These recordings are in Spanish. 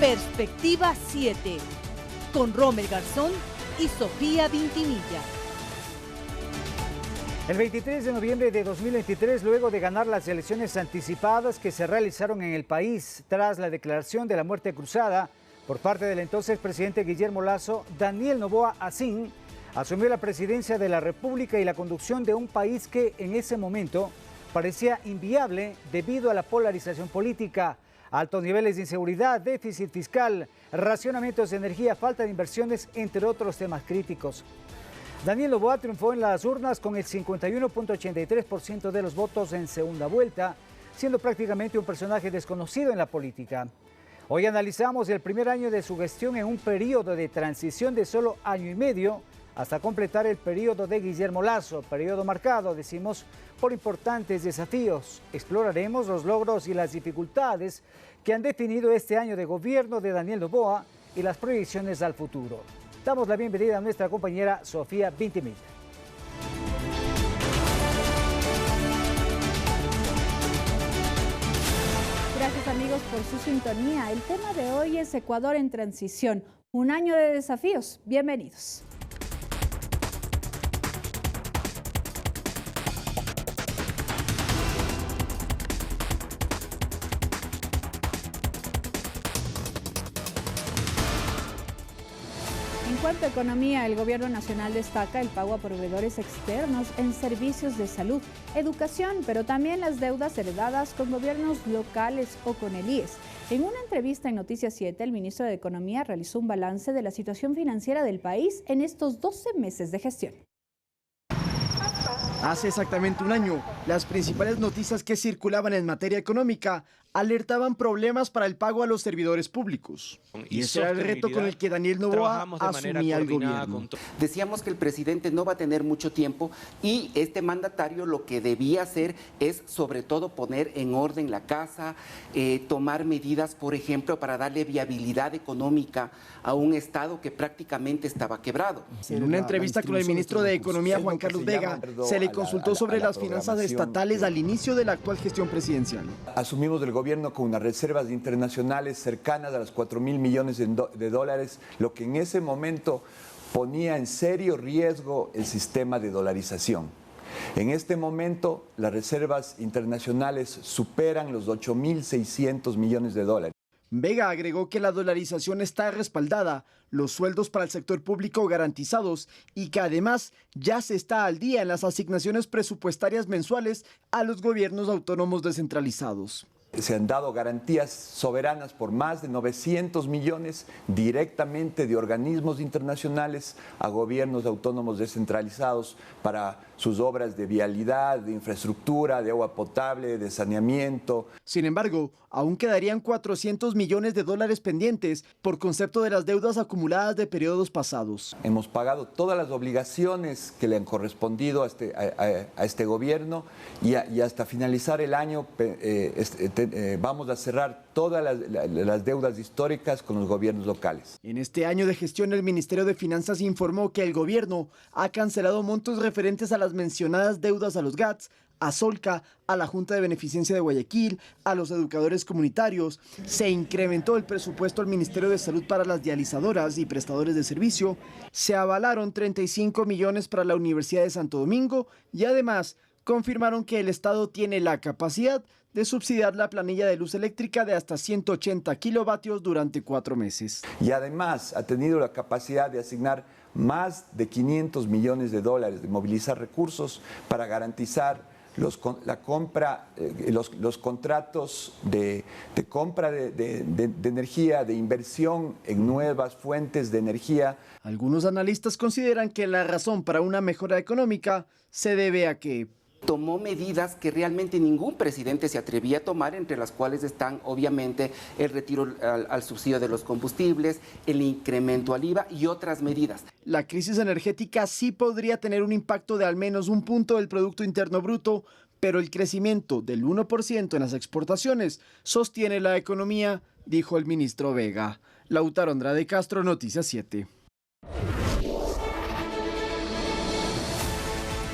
Perspectiva 7, con Romer Garzón y Sofía Vintimilla. El 23 de noviembre de 2023, luego de ganar las elecciones anticipadas que se realizaron en el país tras la declaración de la muerte cruzada por parte del entonces presidente Guillermo Lasso, Daniel Noboa Asín asumió la presidencia de la República y la conducción de un país que en ese momento parecía inviable debido a la polarización política, altos niveles de inseguridad, déficit fiscal, racionamientos de energía, falta de inversiones, entre otros temas críticos. Daniel Noboa triunfó en las urnas con el 51.83% de los votos en segunda vuelta, siendo prácticamente un personaje desconocido en la política. Hoy analizamos el primer año de su gestión en un periodo de transición de solo año y medio hasta completar el periodo de Guillermo Lasso, periodo marcado, decimos, por importantes desafíos. Exploraremos los logros y las dificultades que han definido este año de gobierno de Daniel Noboa y las proyecciones al futuro. Damos la bienvenida a nuestra compañera Sofía Vintimilla. Gracias amigos por su sintonía. El tema de hoy es Ecuador en transición, un año de desafíos. Bienvenidos. En cuanto a economía, el Gobierno Nacional destaca el pago a proveedores externos en servicios de salud, educación, pero también las deudas heredadas con gobiernos locales o con el IES. En una entrevista en Noticias 7, el ministro de Economía realizó un balance de la situación financiera del país en estos 12 meses de gestión. Hace exactamente un año, las principales noticias que circulaban en materia económica alertaban problemas para el pago a los servidores públicos. Y ese era el reto con el que Daniel Noboa asumía el gobierno. Decíamos que el presidente no va a tener mucho tiempo y este mandatario lo que debía hacer es sobre todo poner en orden la casa, tomar medidas, por ejemplo, para darle viabilidad económica a un Estado que prácticamente estaba quebrado. En una entrevista con el ministro de Economía, Juan Carlos Vega, se le consultó sobre las finanzas estatales al inicio de la actual gestión presidencial. Asumimos del gobierno con unas reservas internacionales cercanas a los 4.000 millones de dólares, lo que en ese momento ponía en serio riesgo el sistema de dolarización. En este momento, las reservas internacionales superan los 8.600 millones de dólares. Vega agregó que la dolarización está respaldada, los sueldos para el sector público garantizados y que además ya se está al día en las asignaciones presupuestarias mensuales a los gobiernos autónomos descentralizados. Se han dado garantías soberanas por más de 900 millones directamente de organismos internacionales a gobiernos autónomos descentralizados para sus obras de vialidad, de infraestructura, de agua potable, de saneamiento. Sin embargo, aún quedarían 400 millones de dólares pendientes por concepto de las deudas acumuladas de periodos pasados. Hemos pagado todas las obligaciones que le han correspondido a este gobierno y hasta finalizar el año vamos a cerrar todas las deudas históricas con los gobiernos locales. En este año de gestión, el Ministerio de Finanzas informó que el gobierno ha cancelado montos referentes a las mencionadas deudas a los GATS, a Solca, a la Junta de Beneficencia de Guayaquil, a los educadores comunitarios. Se incrementó el presupuesto al Ministerio de Salud para las dializadoras y prestadores de servicio. Se avalaron 35 millones para la Universidad de Santo Domingo y además confirmaron que el Estado tiene la capacidad de subsidiar la planilla de luz eléctrica de hasta 180 kilovatios durante 4 meses. Y además ha tenido la capacidad de asignar más de 500 millones de dólares, de movilizar recursos para garantizar los contratos de compra de energía, de inversión en nuevas fuentes de energía. Algunos analistas consideran que la razón para una mejora económica se debe a que tomó medidas que realmente ningún presidente se atrevía a tomar, entre las cuales están obviamente el retiro al subsidio de los combustibles, el incremento al IVA y otras medidas. La crisis energética sí podría tener un impacto de al menos 1 punto del Producto Interno Bruto, pero el crecimiento del 1% en las exportaciones sostiene la economía, dijo el ministro Vega. Lautaro Andrade Castro, Noticias 7.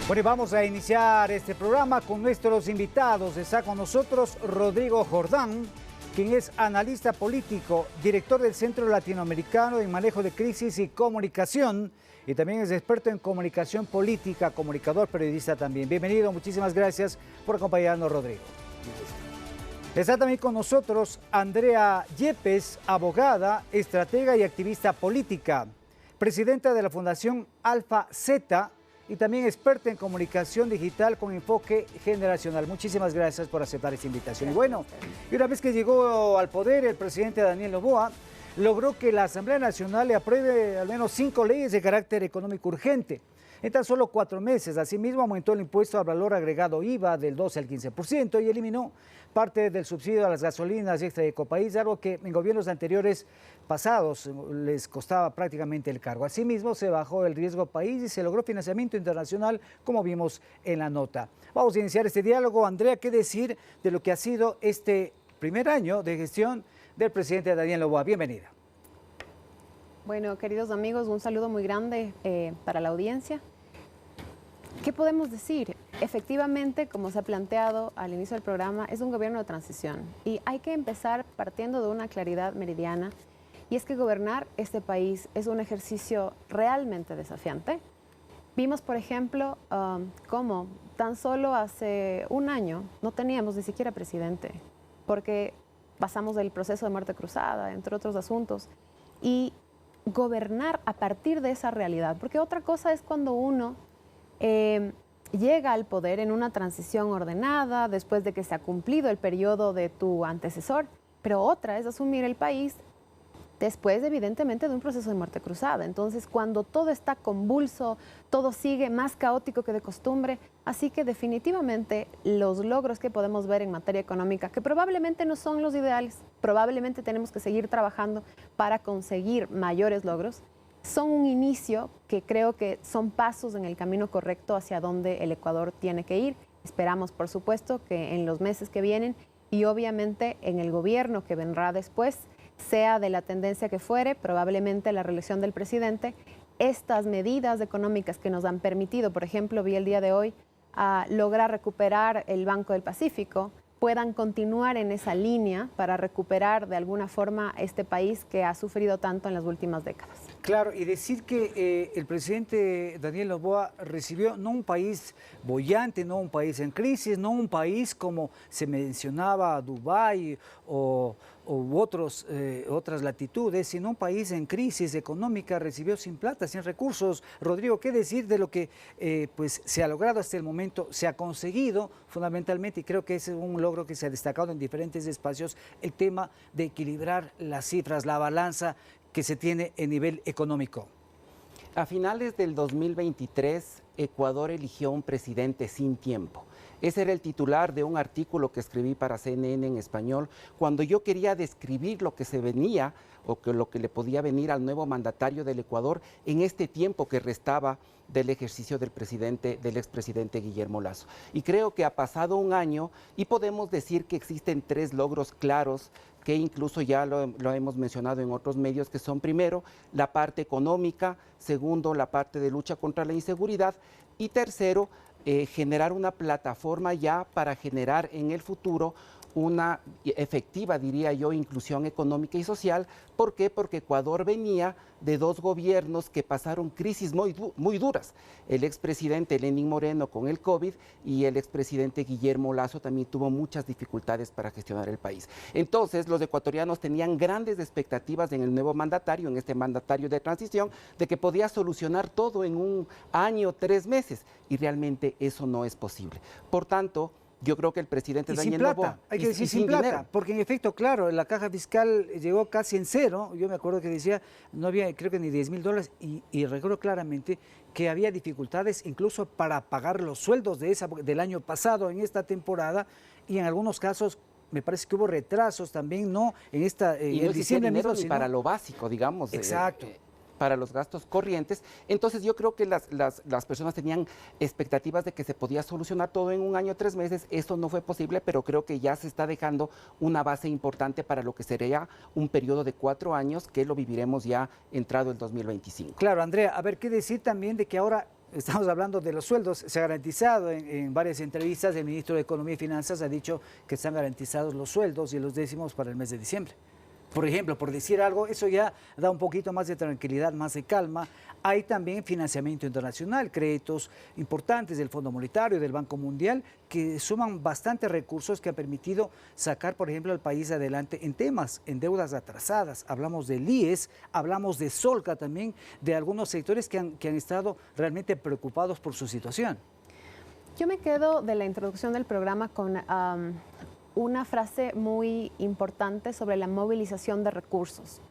Bueno, y vamos a iniciar este programa con nuestros invitados. Está con nosotros Rodrigo Jordán, quien es analista político, director del Centro Latinoamericano en Manejo de Crisis y Comunicación, y también es experto en comunicación política, comunicador, periodista también. Bienvenido, muchísimas gracias por acompañarnos, Rodrigo. Está también con nosotros Andrea Yepes, abogada, estratega y activista política, presidenta de la Fundación Alfa Z y también experta en comunicación digital con enfoque generacional. Muchísimas gracias por aceptar esta invitación. Y bueno, y una vez que llegó al poder el presidente Daniel Noboa, logró que la Asamblea Nacional le apruebe al menos 5 leyes de carácter económico urgente. En tan solo 4 meses, asimismo, aumentó el impuesto al valor agregado IVA del 12 al 15% y eliminó parte del subsidio a las gasolinas extra de Ecopaís, algo que en gobiernos anteriores pasados les costaba prácticamente el cargo. Asimismo, se bajó el riesgo país y se logró financiamiento internacional, como vimos en la nota. Vamos a iniciar este diálogo. Andrea, ¿qué decir de lo que ha sido este primer año de gestión del presidente Daniel Noboa? Bienvenida. Bueno, queridos amigos, un saludo muy grande para la audiencia. ¿Qué podemos decir? Efectivamente, como se ha planteado al inicio del programa, es un gobierno de transición y hay que empezar partiendo de una claridad meridiana, y es que gobernar este país es un ejercicio realmente desafiante. Vimos, por ejemplo, cómo tan solo hace un año no teníamos ni siquiera presidente, porque pasamos del proceso de muerte cruzada, entre otros asuntos, y gobernar a partir de esa realidad, porque otra cosa es cuando uno llega al poder en una transición ordenada, después de que se ha cumplido el periodo de tu antecesor, pero otra es asumir el país después, evidentemente, de un proceso de muerte cruzada. Entonces, cuando todo está convulso, todo sigue más caótico que de costumbre, así que definitivamente los logros que podemos ver en materia económica, que probablemente no son los ideales, probablemente tenemos que seguir trabajando para conseguir mayores logros, son un inicio que creo que son pasos en el camino correcto hacia donde el Ecuador tiene que ir. Esperamos, por supuesto, que en los meses que vienen y obviamente en el gobierno que vendrá después, sea de la tendencia que fuere, probablemente la reelección del presidente, estas medidas económicas que nos han permitido, por ejemplo, vi el día de hoy, lograr recuperar el Banco del Pacífico, puedan continuar en esa línea para recuperar de alguna forma este país que ha sufrido tanto en las últimas décadas. Claro, y decir que el presidente Daniel Noboa recibió no un país boyante, no un país en crisis, no un país como se mencionaba Dubái u otras latitudes, sino un país en crisis económica, recibió sin plata, sin recursos. Rodrigo, ¿qué decir de lo que pues se ha logrado hasta el momento? Se ha conseguido fundamentalmente, y creo que ese es un logro que se ha destacado en diferentes espacios, el tema de equilibrar las cifras, la balanza que se tiene en nivel económico. A finales del 2023, Ecuador eligió un presidente sin tiempo. Ese era el titular de un artículo que escribí para CNN en español, cuando yo quería describir lo que se venía o que lo que le podía venir al nuevo mandatario del Ecuador en este tiempo que restaba del ejercicio del expresidente Guillermo Lasso. Y creo que ha pasado un año y podemos decir que existen 3 logros claros que incluso ya lo hemos mencionado en otros medios, que son primero la parte económica, segundo la parte de lucha contra la inseguridad y tercero generar una plataforma ya para generar en el futuro una efectiva, diría yo, inclusión económica y social. ¿Por qué? Porque Ecuador venía de 2 gobiernos que pasaron crisis muy duras. El expresidente Lenín Moreno con el COVID y el expresidente Guillermo Lasso también tuvo muchas dificultades para gestionar el país. Entonces, los ecuatorianos tenían grandes expectativas en el nuevo mandatario, en este mandatario de transición, de que podía solucionar todo en un año, 3 meses, y realmente eso no es posible. Por tanto, yo creo que el presidente Daniel Noboa, hay que decir sin plata, porque en efecto, claro, la caja fiscal llegó casi en cero. Yo me acuerdo que decía, no había, creo que ni $10.000, y recuerdo claramente que había dificultades incluso para pagar los sueldos del año pasado en esta temporada, y en algunos casos me parece que hubo retrasos también, no en no diciembre mismo, sino para lo básico, digamos. Exacto. Para los gastos corrientes. Entonces yo creo que las personas tenían expectativas de que se podía solucionar todo en un año, 3 meses. Eso no fue posible, pero creo que ya se está dejando una base importante para lo que sería un periodo de 4 años, que lo viviremos ya entrado el 2025. Claro, Andrea, a ver, qué decir también de que ahora estamos hablando de los sueldos. Se ha garantizado en varias entrevistas, el ministro de Economía y Finanzas ha dicho que están garantizados los sueldos y los décimos para el mes de diciembre. Por ejemplo, por decir algo, eso ya da un poquito más de tranquilidad, más de calma. Hay también financiamiento internacional, créditos importantes del Fondo Monetario, del Banco Mundial, que suman bastantes recursos que han permitido sacar, por ejemplo, al país adelante en temas, en deudas atrasadas. Hablamos del IES, hablamos de Solca también, de algunos sectores que han estado realmente preocupados por su situación. Yo me quedo de la introducción del programa con una frase muy importante sobre la movilización de recursos.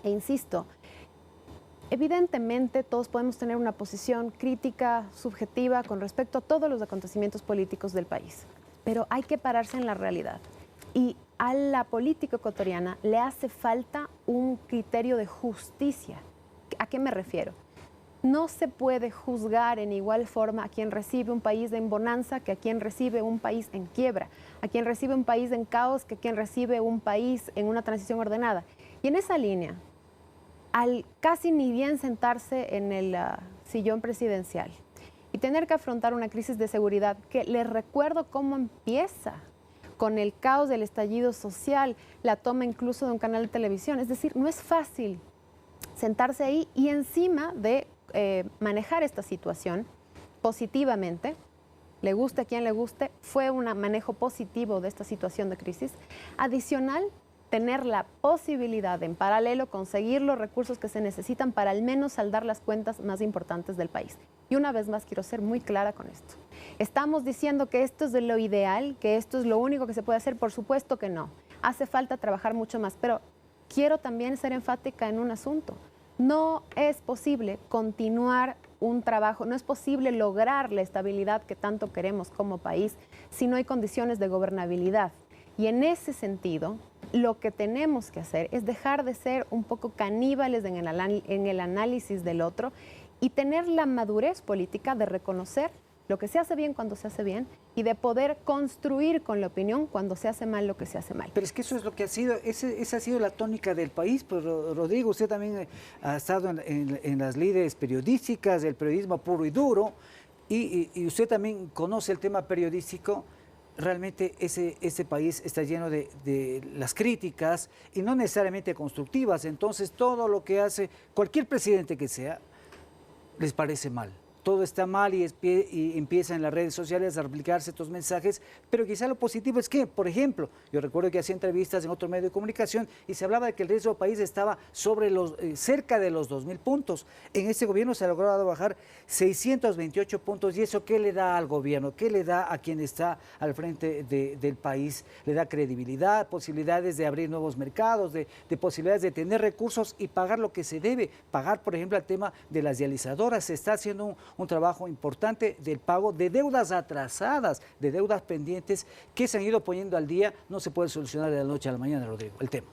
E insisto, evidentemente todos podemos tener una posición crítica, subjetiva, con respecto a todos los acontecimientos políticos del país, pero hay que pararse en la realidad. Y a la política ecuatoriana le hace falta un criterio de justicia. ¿A qué me refiero? No se puede juzgar en igual forma a quien recibe un país en bonanza que a quien recibe un país en quiebra, a quien recibe un país en caos que a quien recibe un país en una transición ordenada. Y en esa línea, al casi ni bien sentarse en el sillón presidencial y tener que afrontar una crisis de seguridad que les recuerdo cómo empieza con el caos del estallido social, la toma incluso de un canal de televisión. Es decir, no es fácil sentarse ahí y encima de manejar esta situación positivamente, le guste a quien le guste, fue un manejo positivo de esta situación de crisis. Adicional, tener la posibilidad de en paralelo conseguir los recursos que se necesitan para al menos saldar las cuentas más importantes del país. Y una vez más quiero ser muy clara con esto. ¿Estamos diciendo que esto es de lo ideal, que esto es lo único que se puede hacer? Por supuesto que no. Hace falta trabajar mucho más, pero quiero también ser enfática en un asunto. No es posible continuar un trabajo, no es posible lograr la estabilidad que tanto queremos como país si no hay condiciones de gobernabilidad. Y en ese sentido, lo que tenemos que hacer es dejar de ser un poco caníbales en el análisis del otro y tener la madurez política de reconocer lo que se hace bien cuando se hace bien y de poder construir con la opinión cuando se hace mal lo que se hace mal. Pero es que eso es lo que ha sido, esa ha sido la tónica del país. Pues Rodrigo, usted también ha estado en las líderes periodísticas, del periodismo puro y duro, y usted también conoce el tema periodístico. Realmente ese país está lleno de las críticas y no necesariamente constructivas. Entonces todo lo que hace cualquier presidente que sea, les parece mal. Todo está mal y empieza en las redes sociales a replicarse estos mensajes, pero quizá lo positivo es que, por ejemplo, yo recuerdo que hacía entrevistas en otro medio de comunicación y se hablaba de que el riesgo del país estaba cerca de los 2.000 puntos. En este gobierno se ha logrado bajar 628 puntos. ¿Y eso qué le da al gobierno? ¿Qué le da a quien está al frente del país? Le da credibilidad, posibilidades de abrir nuevos mercados, de posibilidades de tener recursos y pagar lo que se debe. Pagar, por ejemplo, el tema de las dializadoras. Se está haciendo un trabajo importante del pago de deudas atrasadas, de deudas pendientes que se han ido poniendo al día. No se puede solucionar de la noche a la mañana, Rodrigo, el tema.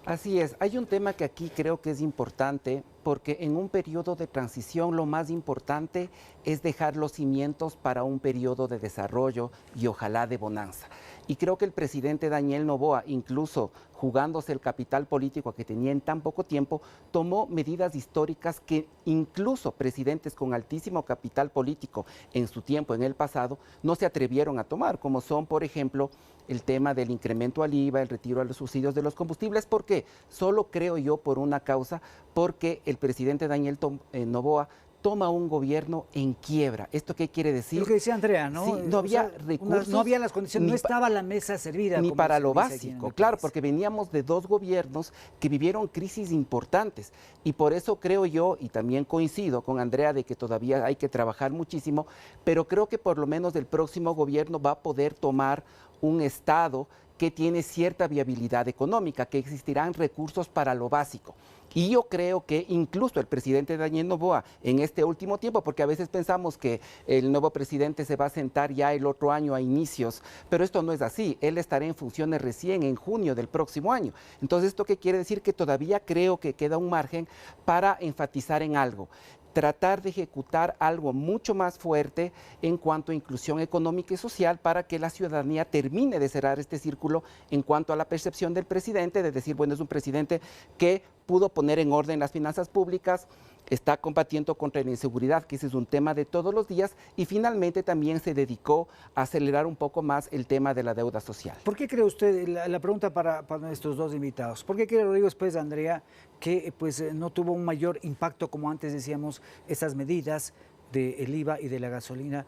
Así es, hay un tema que aquí creo que es importante porque en un periodo de transición lo más importante es dejar los cimientos para un periodo de desarrollo y ojalá de bonanza. Y creo que el presidente Daniel Noboa, incluso jugándose el capital político que tenía en tan poco tiempo, tomó medidas históricas que incluso presidentes con altísimo capital político en su tiempo, en el pasado, no se atrevieron a tomar, como son, por ejemplo, el tema del incremento al IVA, el retiro de los subsidios de los combustibles. ¿Por qué? Solo creo yo por una causa, porque el presidente Daniel Noboa toma un gobierno en quiebra. ¿Esto qué quiere decir? Lo que decía Andrea, ¿no? Sí, no había recursos. No había las condiciones, no estaba la mesa servida. Ni para lo básico, claro, porque veníamos de dos gobiernos que vivieron crisis importantes. Y por eso creo yo, y también coincido con Andrea, de que todavía hay que trabajar muchísimo, pero creo que por lo menos el próximo gobierno va a poder tomar un Estado que tiene cierta viabilidad económica, que existirán recursos para lo básico. Y yo creo que incluso el presidente Daniel Noboa en este último tiempo, porque a veces pensamos que el nuevo presidente se va a sentar ya el otro año a inicios, pero esto no es así. Él estará en funciones recién en junio del próximo año. Entonces, ¿esto qué quiere decir? Que todavía creo que queda un margen para enfatizar en algo. Tratar de ejecutar algo mucho más fuerte en cuanto a inclusión económica y social para que la ciudadanía termine de cerrar este círculo en cuanto a la percepción del presidente, de decir, bueno, es un presidente que pudo poner en orden las finanzas públicas, está combatiendo contra la inseguridad, que ese es un tema de todos los días, y finalmente también se dedicó a acelerar un poco más el tema de la deuda social. ¿Por qué cree usted, la pregunta para nuestros dos invitados, ¿por qué cree Rodrigo después, Andrea, que no tuvo un mayor impacto, como antes decíamos, estas medidas del IVA y de la gasolina,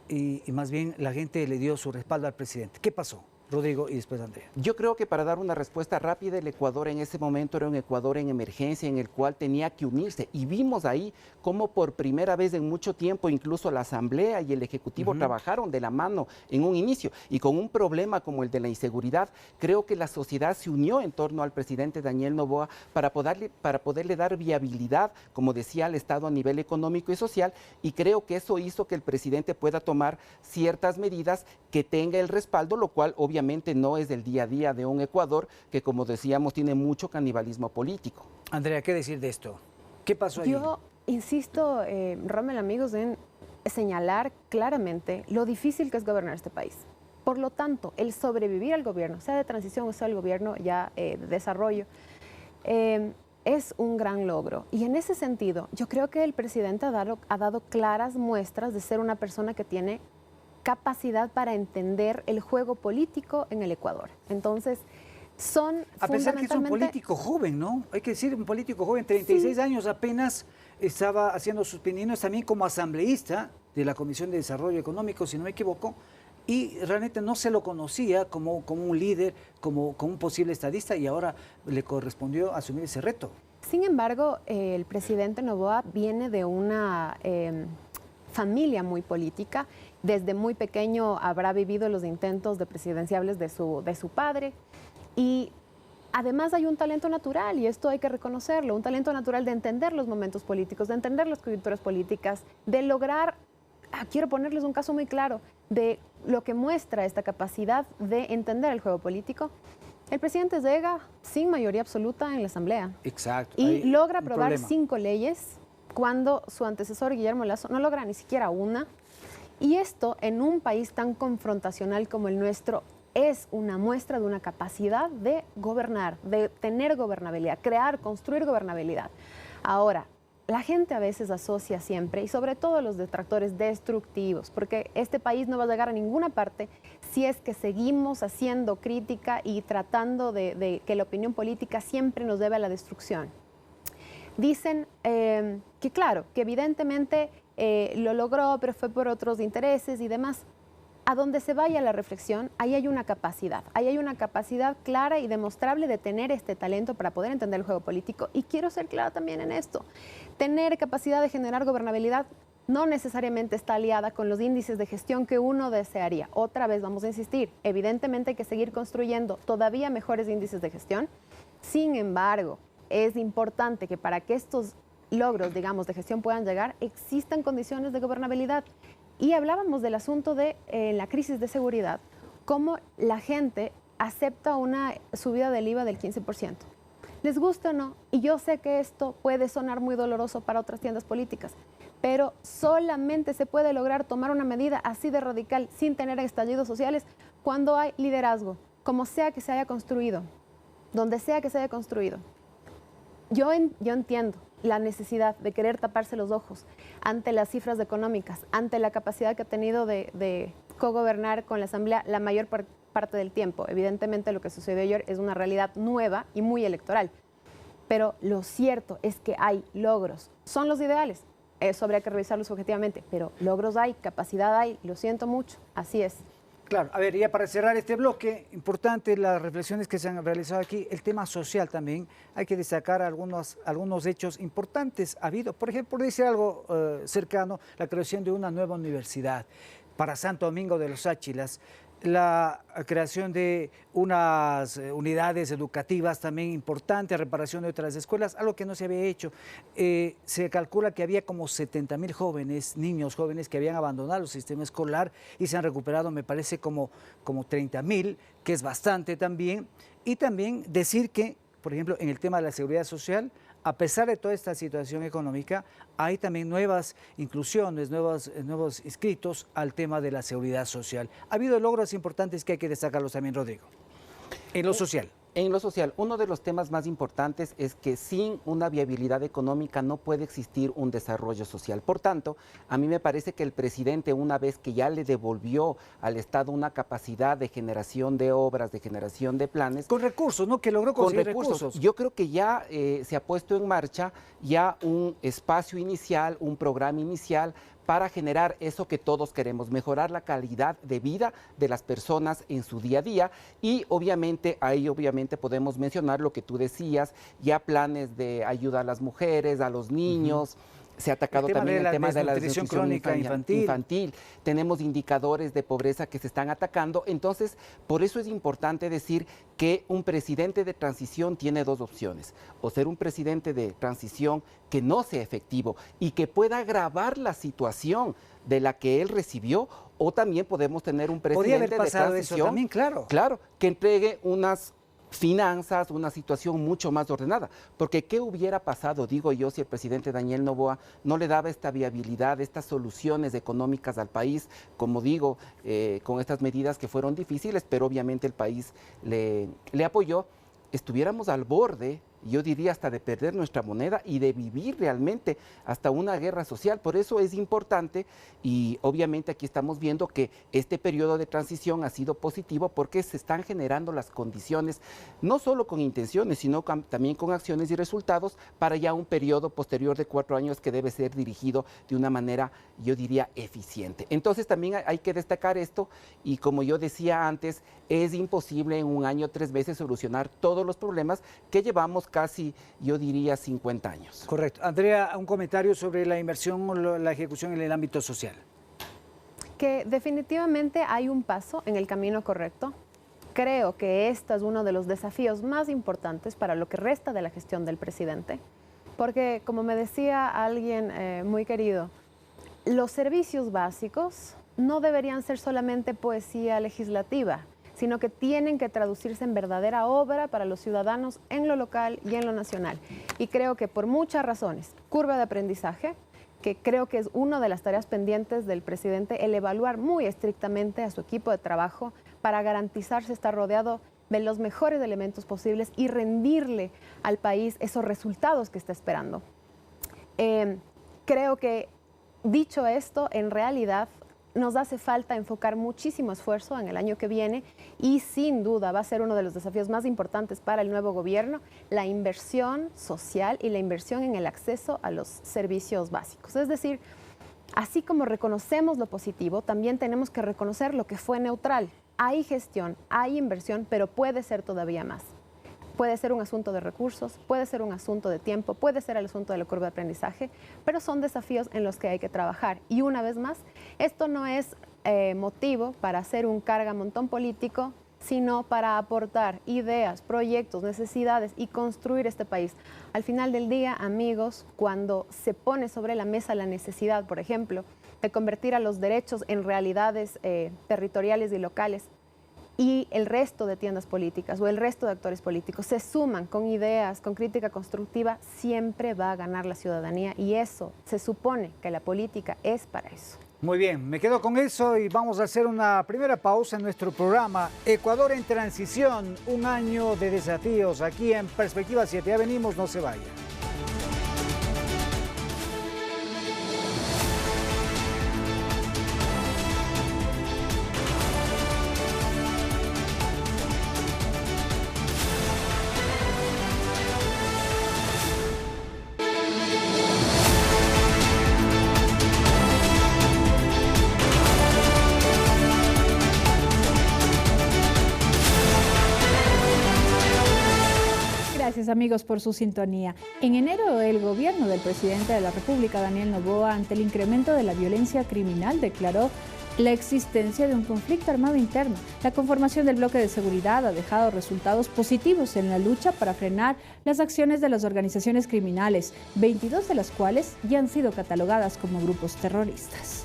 y más bien la gente le dio su respaldo al presidente? ¿Qué pasó? Rodrigo y después Andrea. Yo creo que para dar una respuesta rápida, el Ecuador en ese momento era un Ecuador en emergencia en el cual tenía que unirse, y vimos ahí cómo por primera vez en mucho tiempo incluso la Asamblea y el Ejecutivo trabajaron de la mano en un inicio, y con un problema como el de la inseguridad, creo que la sociedad se unió en torno al presidente Daniel Noboa para poderle dar viabilidad, como decía, al Estado a nivel económico y social, y creo que eso hizo que el presidente pueda tomar ciertas medidas que tenga el respaldo, lo cual obviamente no es del día a día de un Ecuador que, como decíamos, tiene mucho canibalismo político. Andrea, ¿qué decir de esto? ¿Qué pasó ahí? Yo insisto, Rommel, amigos, en señalar claramente lo difícil que es gobernar este país. Por lo tanto, el sobrevivir al gobierno, sea de transición o sea el gobierno ya de desarrollo, es un gran logro. Y en ese sentido, yo creo que el presidente ha dado claras muestras de ser una persona que tiene capacidad para entender el juego político en el Ecuador. Entonces, son a pesar que es un fundamentalmente... político joven, ¿no? Hay que decir, un político joven, 36 Sí. años apenas, estaba haciendo sus pininos también como asambleísta de la Comisión de Desarrollo Económico, si no me equivoco, y realmente no se lo conocía como un líder, como un posible estadista, y ahora le correspondió asumir ese reto. Sin embargo, el presidente Noboa viene de una familia muy política. Desde muy pequeño habrá vivido los intentos de presidenciables de su padre, y además hay un talento natural, y esto hay que reconocerlo, un talento natural de entender los momentos políticos, de entender las coyunturas políticas, de lograr, quiero ponerles un caso muy claro, de lo que muestra esta capacidad de entender el juego político. El presidente llega sin mayoría absoluta en la Asamblea. Exacto. Y logra aprobar problema. 5 leyes cuando su antecesor Guillermo Lasso no logra ni siquiera una. Y esto, en un país tan confrontacional como el nuestro, es una muestra de una capacidad de gobernar, de tener gobernabilidad, crear, construir gobernabilidad. Ahora, la gente a veces asocia siempre, y sobre todo los detractores, destructivos, porque este país no va a llegar a ninguna parte si es que seguimos haciendo crítica y tratando de que la opinión política siempre nos lleve a la destrucción. Dicen que claro, que evidentemente lo logró, pero fue por otros intereses y demás. A donde se vaya la reflexión, ahí hay una capacidad clara y demostrable de tener este talento para poder entender el juego político. Y quiero ser clara también en esto. Tener capacidad de generar gobernabilidad no necesariamente está aliada con los índices de gestión que uno desearía. Otra vez vamos a insistir, evidentemente hay que seguir construyendo todavía mejores índices de gestión. Sin embargo, es importante que para que estos logros, digamos, de gestión puedan llegar, existan condiciones de gobernabilidad. Y hablábamos del asunto de la crisis de seguridad, cómo la gente acepta una subida del IVA del 15%. Les gusta o no, y yo sé que esto puede sonar muy doloroso para otras tiendas políticas, pero solamente se puede lograr tomar una medida así de radical sin tener estallidos sociales cuando hay liderazgo, como sea que se haya construido, donde sea que se haya construido. Yo entiendo la necesidad de querer taparse los ojos ante las cifras económicas, ante la capacidad que ha tenido de cogobernar con la Asamblea la mayor parte del tiempo. Evidentemente lo que sucedió ayer es una realidad nueva y muy electoral, pero lo cierto es que hay logros. ¿Son los ideales? Eso habría que revisarlos objetivamente, pero logros hay, capacidad hay, lo siento mucho, así es. Claro, a ver, ya para cerrar este bloque, importante las reflexiones que se han realizado aquí, el tema social también, hay que destacar algunos hechos importantes ha habido. Por ejemplo, por decir algo cercano, la creación de una nueva universidad para Santo Domingo de los Áchilas, la creación de unas unidades educativas también importantes, reparación de otras escuelas, algo que no se había hecho. Se calcula que había como 70.000 jóvenes, niños jóvenes que habían abandonado el sistema escolar y se han recuperado, me parece, como 30.000, que es bastante también. Y también decir que, por ejemplo, en el tema de la seguridad social, a pesar de toda esta situación económica, hay también nuevas inclusiones, nuevos inscritos al tema de la seguridad social. Ha habido logros importantes que hay que destacarlos también, Rodrigo, en lo social. En lo social, uno de los temas más importantes es que sin una viabilidad económica no puede existir un desarrollo social. Por tanto, a mí me parece que el presidente, una vez que ya le devolvió al Estado una capacidad de generación de obras, de generación de planes... Con recursos, ¿no? Que logró conseguir recursos. Yo creo que ya se ha puesto en marcha ya un espacio inicial, un programa inicial para generar eso que todos queremos, mejorar la calidad de vida de las personas en su día a día y obviamente ahí podemos mencionar lo que tú decías, ya planes de ayuda a las mujeres, a los niños. Se ha atacado también el tema de la desnutrición crónica infantil. Tenemos indicadores de pobreza que se están atacando. Entonces, por eso es importante decir que un presidente de transición tiene dos opciones. O ser un presidente de transición que no sea efectivo y que pueda agravar la situación de la que él recibió, o también podemos tener un presidente de transición eso también, claro, que entregue unas finanzas, una situación mucho más ordenada. Porque ¿qué hubiera pasado, digo yo, si el presidente Daniel Noboa no le daba esta viabilidad, estas soluciones económicas al país, como digo, con estas medidas que fueron difíciles, pero obviamente el país le apoyó? Estuviéramos al borde, yo diría hasta de perder nuestra moneda y de vivir realmente hasta una guerra social. Por eso es importante y obviamente aquí estamos viendo que este periodo de transición ha sido positivo porque se están generando las condiciones, no solo con intenciones, sino también con acciones y resultados para ya un periodo posterior de 4 años que debe ser dirigido de una manera, yo diría, eficiente. Entonces también hay que destacar esto y como yo decía antes, es imposible en un año 3 meses solucionar todos los problemas que llevamos casi, yo diría, 50 años. Correcto. Andrea, un comentario sobre la inversión o la ejecución en el ámbito social. Que definitivamente hay un paso en el camino correcto. Creo que este es uno de los desafíos más importantes para lo que resta de la gestión del presidente, porque como me decía alguien muy querido, los servicios básicos no deberían ser solamente poesía legislativa, sino que tienen que traducirse en verdadera obra para los ciudadanos en lo local y en lo nacional. Y creo que por muchas razones, curva de aprendizaje, que creo que es una de las tareas pendientes del presidente, el evaluar muy estrictamente a su equipo de trabajo para garantizarse estar rodeado de los mejores elementos posibles y rendirle al país esos resultados que está esperando. Creo que, dicho esto, en realidad nos hace falta enfocar muchísimo esfuerzo en el año que viene y sin duda va a ser uno de los desafíos más importantes para el nuevo gobierno, la inversión social y la inversión en el acceso a los servicios básicos. Es decir, así como reconocemos lo positivo, también tenemos que reconocer lo que fue neutral. Hay gestión, hay inversión, pero puede ser todavía más. Puede ser un asunto de recursos, puede ser un asunto de tiempo, puede ser el asunto de la curva de aprendizaje, pero son desafíos en los que hay que trabajar. Y una vez más, esto no es motivo para hacer un cargamontón político, sino para aportar ideas, proyectos, necesidades y construir este país. Al final del día, amigos, cuando se pone sobre la mesa la necesidad, por ejemplo, de convertir a los derechos en realidades territoriales y locales, y el resto de tiendas políticas o el resto de actores políticos se suman con ideas, con crítica constructiva, siempre va a ganar la ciudadanía y eso, se supone que la política es para eso. Muy bien, me quedo con eso y vamos a hacer una primera pausa en nuestro programa Ecuador en Transición, un año de desafíos aquí en Perspectiva 7. Ya venimos, no se vayan. Gracias amigos por su sintonía. En enero el gobierno del presidente de la República, Daniel Noboa, ante el incremento de la violencia criminal, declaró la existencia de un conflicto armado interno. La conformación del bloque de seguridad ha dejado resultados positivos en la lucha para frenar las acciones de las organizaciones criminales, 22 de las cuales ya han sido catalogadas como grupos terroristas.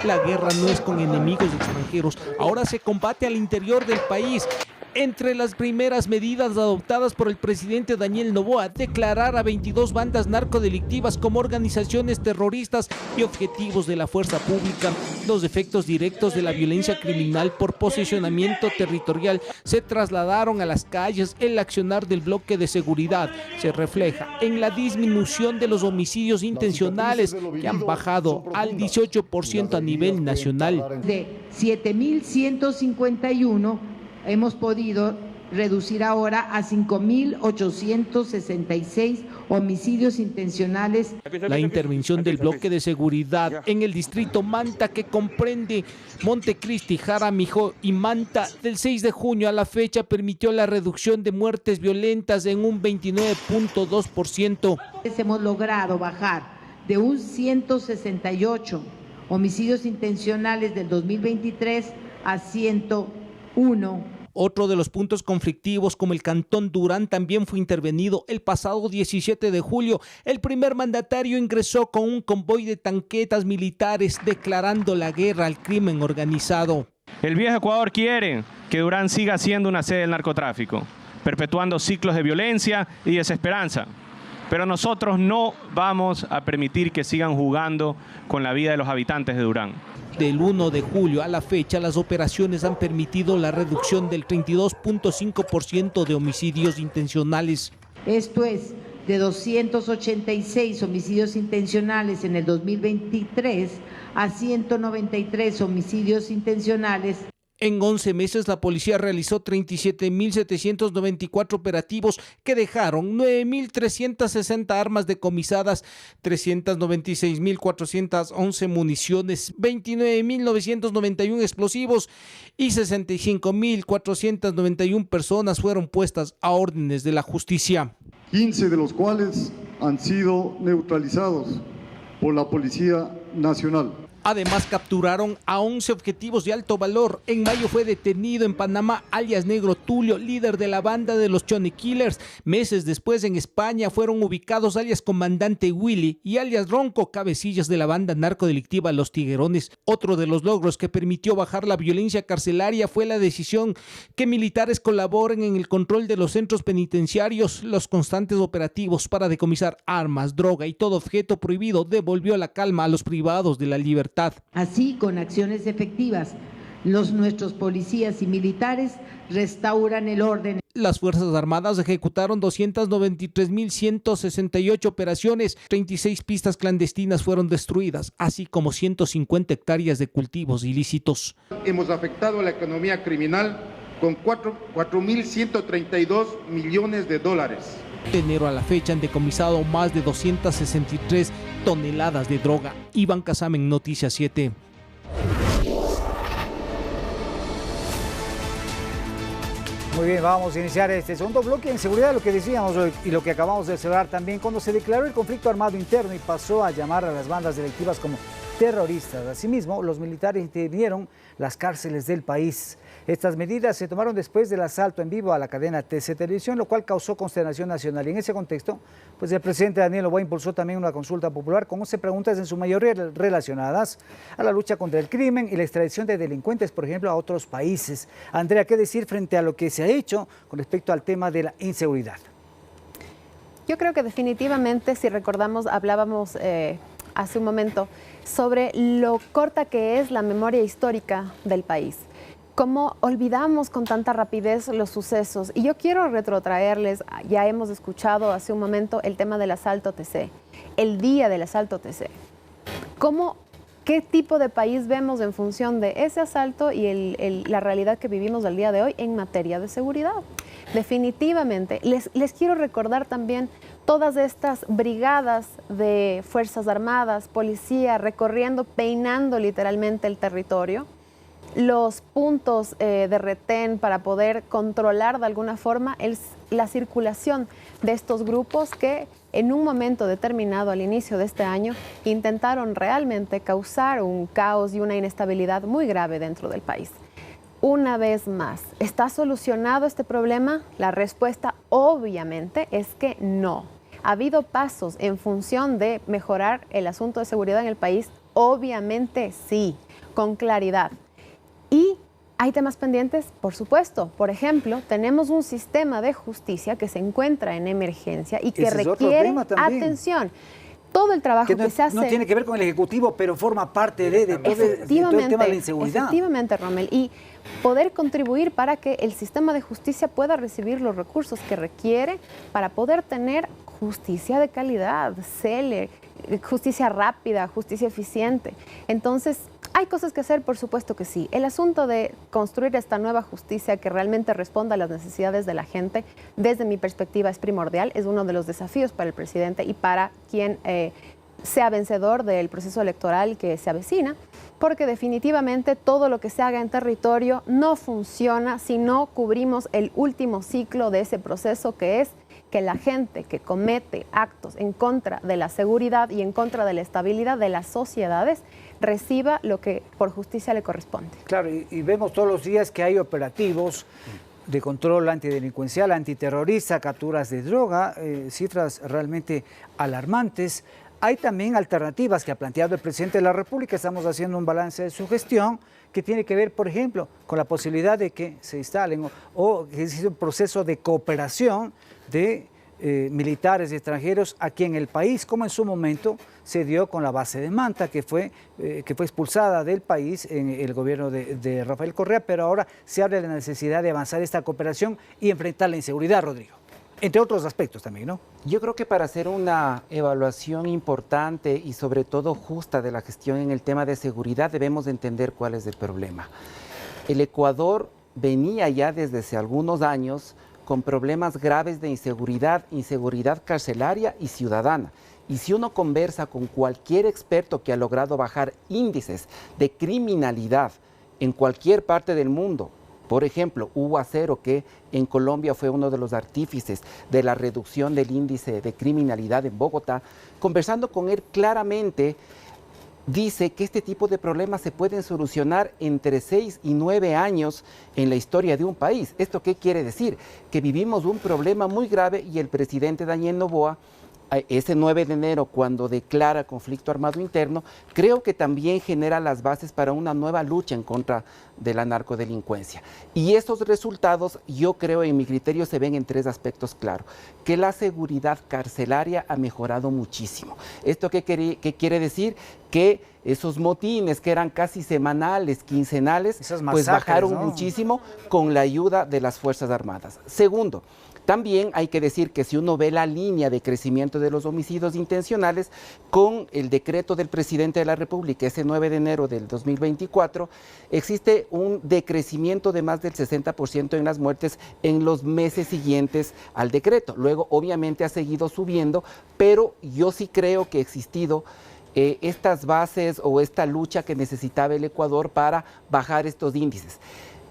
La guerra no es con enemigos extranjeros, ahora se combate al interior del país. Entre las primeras medidas adoptadas por el presidente Daniel Noboa, declarar a 22 bandas narcodelictivas como organizaciones terroristas y objetivos de la fuerza pública. Los efectos directos de la violencia criminal por posicionamiento territorial se trasladaron a las calles. El accionar del bloque de seguridad se refleja en la disminución de los homicidios intencionales, que han bajado al 18% a nivel nacional. De 7.151 hemos podido reducir ahora a 5.866 homicidios intencionales. La intervención del bloque de seguridad en el distrito Manta, que comprende Montecristi, Jaramillo y Manta, del 6 de junio a la fecha permitió la reducción de muertes violentas en un 29.2%. Hemos logrado bajar de un 168 homicidios intencionales del 2023 a 101. Otro de los puntos conflictivos, como el Cantón Durán, también fue intervenido. El pasado 17 de julio, el primer mandatario ingresó con un convoy de tanquetas militares declarando la guerra al crimen organizado. El viejo Ecuador quiere que Durán siga siendo una sede del narcotráfico, perpetuando ciclos de violencia y desesperanza. Pero nosotros no vamos a permitir que sigan jugando con la vida de los habitantes de Durán. Del 1 de julio a la fecha, las operaciones han permitido la reducción del 32.5% de homicidios intencionales. Esto es de 286 homicidios intencionales en el 2023 a 193 homicidios intencionales. En 11 meses, la policía realizó 37.794 operativos que dejaron 9.360 armas decomisadas, 396.411 municiones, 29.991 explosivos y 65.491 personas fueron puestas a órdenes de la justicia. 15 de los cuales han sido neutralizados por la Policía Nacional. Además, capturaron a 11 objetivos de alto valor. En mayo fue detenido en Panamá alias Negro Tulio, líder de la banda de los Chone Killers. Meses después, en España, fueron ubicados alias Comandante Willy y alias Ronco, cabecillas de la banda narcodelictiva Los Tiguerones. Otro de los logros que permitió bajar la violencia carcelaria fue la decisión que militares colaboren en el control de los centros penitenciarios. Los constantes operativos para decomisar armas, droga y todo objeto prohibido devolvió la calma a los privados de la libertad. Así, con acciones efectivas, nuestros policías y militares restauran el orden. Las Fuerzas Armadas ejecutaron 293.168 operaciones, 36 pistas clandestinas fueron destruidas, así como 150 hectáreas de cultivos ilícitos. Hemos afectado a la economía criminal con 4.132 millones de dólares. De enero a la fecha han decomisado más de 263 toneladas de droga. Iván Casamen, Noticias 7. Muy bien, vamos a iniciar este segundo bloque en seguridad, lo que decíamos hoy y lo que acabamos de observar también, cuando se declaró el conflicto armado interno y pasó a llamar a las bandas delictivas como terroristas. Asimismo, los militares intervinieron las cárceles del país. Estas medidas se tomaron después del asalto en vivo a la cadena TC Televisión, lo cual causó consternación nacional. Y en ese contexto, pues el presidente Daniel Noboa impulsó también una consulta popular con 11 preguntas en su mayoría relacionadas a la lucha contra el crimen y la extradición de delincuentes, por ejemplo, a otros países. Andrea, ¿qué decir frente a lo que se ha hecho con respecto al tema de la inseguridad? Yo creo que definitivamente, si recordamos, hablábamos hace un momento sobre lo corta que es la memoria histórica del país. Cómo olvidamos con tanta rapidez los sucesos. Y yo quiero retrotraerles, ya hemos escuchado hace un momento el tema del asalto TC, el día del asalto TC. ¿Qué tipo de país vemos en función de ese asalto y la realidad que vivimos al día de hoy en materia de seguridad? Definitivamente. Les quiero recordar también todas estas brigadas de Fuerzas Armadas, policía, recorriendo, peinando literalmente el territorio, los puntos de retén para poder controlar de alguna forma la circulación de estos grupos que en un momento determinado al inicio de este año intentaron realmente causar un caos y una inestabilidad muy grave dentro del país. Una vez más, ¿está solucionado este problema? La respuesta obviamente es que no. ¿Ha habido pasos en función de mejorar el asunto de seguridad en el país? Obviamente sí, con claridad. Y ¿Hay temas pendientes? Por supuesto. Por ejemplo, tenemos un sistema de justicia que se encuentra en emergencia y que requiere atención. Todo el trabajo que se hace... No tiene que ver con el Ejecutivo, pero forma parte de todo el tema de la inseguridad. Efectivamente, Rommel. Y poder contribuir para que el sistema de justicia pueda recibir los recursos que requiere para poder tener justicia de calidad, justicia rápida, justicia eficiente. Entonces, ¿hay cosas que hacer? Por supuesto que sí. El asunto de construir esta nueva justicia que realmente responda a las necesidades de la gente, desde mi perspectiva es primordial, es uno de los desafíos para el presidente y para quien sea vencedor del proceso electoral que se avecina, porque definitivamente todo lo que se haga en territorio no funciona si no cubrimos el último ciclo de ese proceso, que es que la gente que comete actos en contra de la seguridad y en contra de la estabilidad de las sociedades reciba lo que por justicia le corresponde. Claro, y vemos todos los días que hay operativos de control antidelincuencial, antiterrorista, capturas de droga, cifras realmente alarmantes. Hay también alternativas que ha planteado el presidente de la República. Estamos haciendo un balance de su gestión que tiene que ver, por ejemplo, con la posibilidad de que se instalen o que exista un proceso de cooperación de militares extranjeros aquí en el país, como en su momento se dio con la base de Manta, que fue expulsada del país en el gobierno de Rafael Correa, pero ahora se habla de la necesidad de avanzar esta cooperación y enfrentar la inseguridad, Rodrigo. Entre otros aspectos también, ¿no? Yo creo que para hacer una evaluación importante y sobre todo justa de la gestión en el tema de seguridad debemos entender cuál es el problema. El Ecuador venía ya desde hace algunos años con problemas graves de inseguridad carcelaria y ciudadana. Y si uno conversa con cualquier experto que ha logrado bajar índices de criminalidad en cualquier parte del mundo, por ejemplo, Hugo Acero, que en Colombia fue uno de los artífices de la reducción del índice de criminalidad en Bogotá, conversando con él claramente, dice que este tipo de problemas se pueden solucionar entre 6 y 9 años en la historia de un país. ¿Esto qué quiere decir? Que vivimos un problema muy grave y el presidente Daniel Noboa, ese 9 de enero, cuando declara conflicto armado interno, creo que también genera las bases para una nueva lucha en contra de la narcodelincuencia. Y esos resultados, yo creo, en mi criterio, se ven en 3 aspectos claros. Que la seguridad carcelaria ha mejorado muchísimo. ¿Esto qué quiere decir? Que esos motines que eran casi semanales, quincenales, pues bajaron muchísimo con la ayuda de las Fuerzas Armadas. Segundo, también hay que decir que si uno ve la línea de crecimiento de los homicidios intencionales, con el decreto del presidente de la República, ese 9 de enero del 2024, existe un decrecimiento de más del 60% en las muertes en los meses siguientes al decreto. Luego, obviamente, ha seguido subiendo, pero yo sí creo que ha existido estas bases o esta lucha que necesitaba el Ecuador para bajar estos índices.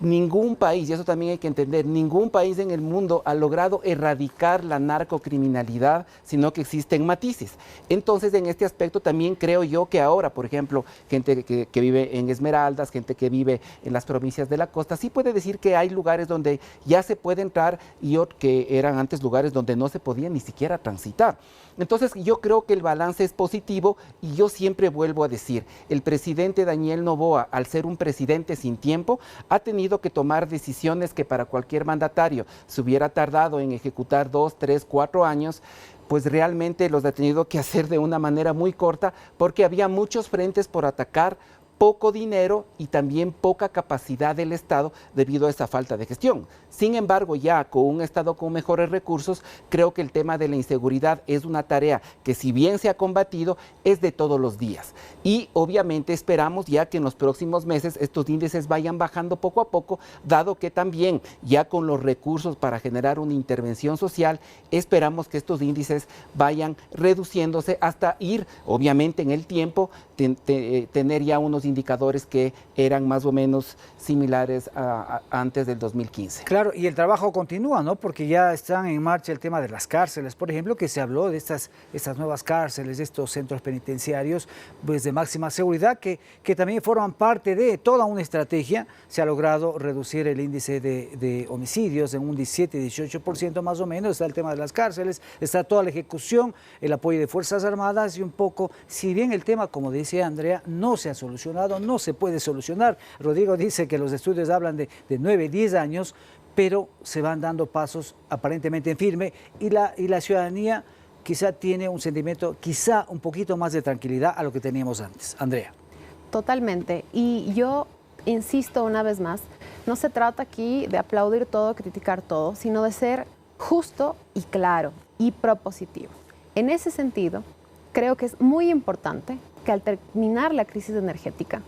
Ningún país, y eso también hay que entender, ningún país en el mundo ha logrado erradicar la narcocriminalidad, sino que existen matices. Entonces, en este aspecto también creo yo que ahora, por ejemplo, gente que vive en Esmeraldas, gente que vive en las provincias de la costa, sí puede decir que hay lugares donde ya se puede entrar y que eran antes lugares donde no se podía ni siquiera transitar. Entonces, yo creo que el balance es positivo y yo siempre vuelvo a decir, el presidente Daniel Noboa, al ser un presidente sin tiempo, ha tenido que tomar decisiones que para cualquier mandatario se hubiera tardado en ejecutar 2, 3, 4 años, pues realmente los ha tenido que hacer de una manera muy corta porque había muchos frentes por atacar, poco dinero y también poca capacidad del Estado debido a esa falta de gestión. Sin embargo, ya con un Estado con mejores recursos, creo que el tema de la inseguridad es una tarea que, si bien se ha combatido, es de todos los días. Y obviamente esperamos ya que en los próximos meses estos índices vayan bajando poco a poco, dado que también ya con los recursos para generar una intervención social, esperamos que estos índices vayan reduciéndose hasta ir, obviamente en el tiempo, tener ya unos indicadores que eran más o menos similares a antes del 2015. Claro, y el trabajo continúa, ¿no? Porque ya están en marcha el tema de las cárceles, por ejemplo, que se habló de estas nuevas cárceles, de estos centros penitenciarios pues, de máxima seguridad, que también forman parte de toda una estrategia. Se ha logrado reducir el índice de homicidios en un 17-18% más o menos. Está el tema de las cárceles, está toda la ejecución, el apoyo de Fuerzas Armadas y un poco, si bien el tema, como dice decía Andrea, no se ha solucionado, no se puede solucionar. Rodrigo dice que los estudios hablan de 9, 10 años, pero se van dando pasos aparentemente en firme y la ciudadanía quizá tiene un sentimiento, quizá un poquito más de tranquilidad a lo que teníamos antes. Andrea. Totalmente. Y yo insisto una vez más, no se trata aquí de aplaudir todo, criticar todo, sino de ser justo y claro y propositivo. En ese sentido, creo que es muy importante que al terminar la crisis energética,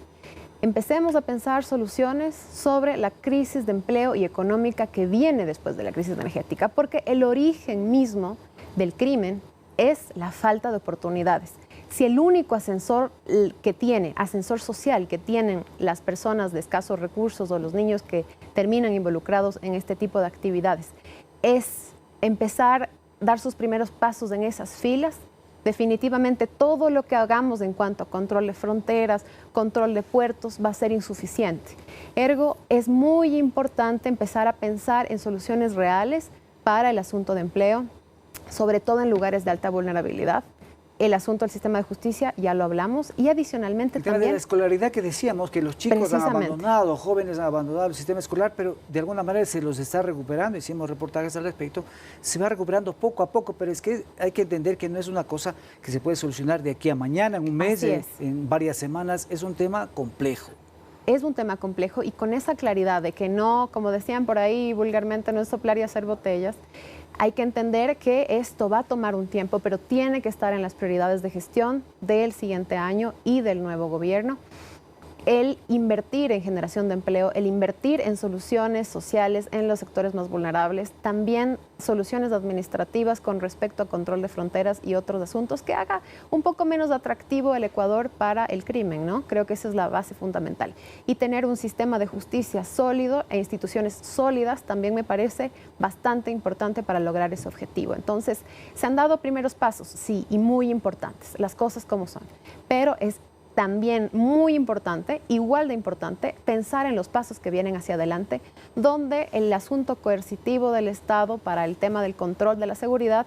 empecemos a pensar soluciones sobre la crisis de empleo y económica que viene después de la crisis energética, porque el origen mismo del crimen es la falta de oportunidades. Si el único ascensor social que tienen las personas de escasos recursos o los niños que terminan involucrados en este tipo de actividades es empezar a dar sus primeros pasos en esas filas, definitivamente todo lo que hagamos en cuanto a control de fronteras, control de puertos, va a ser insuficiente. Ergo, es muy importante empezar a pensar en soluciones reales para el asunto de empleo, sobre todo en lugares de alta vulnerabilidad. El asunto del sistema de justicia, ya lo hablamos, y adicionalmente el tema también... de la escolaridad que decíamos, que los chicos han abandonado, jóvenes han abandonado el sistema escolar, pero de alguna manera se los está recuperando, hicimos reportajes al respecto, se va recuperando poco a poco, pero es que hay que entender que no es una cosa que se puede solucionar de aquí a mañana, en un mes, en varias semanas, es un tema complejo. Es un tema complejo y con esa claridad de que no, como decían por ahí vulgarmente, no es soplar y hacer botellas, hay que entender que esto va a tomar un tiempo, pero tiene que estar en las prioridades de gestión del siguiente año y del nuevo gobierno. El invertir en generación de empleo, el invertir en soluciones sociales en los sectores más vulnerables, también soluciones administrativas con respecto a control de fronteras y otros asuntos que haga un poco menos atractivo el Ecuador para el crimen, ¿no? Creo que esa es la base fundamental. Y tener un sistema de justicia sólido e instituciones sólidas también me parece bastante importante para lograr ese objetivo. Entonces, se han dado primeros pasos, sí, y muy importantes, las cosas como son, pero es también muy importante, igual de importante, pensar en los pasos que vienen hacia adelante, donde el asunto coercitivo del Estado para el tema del control de la seguridad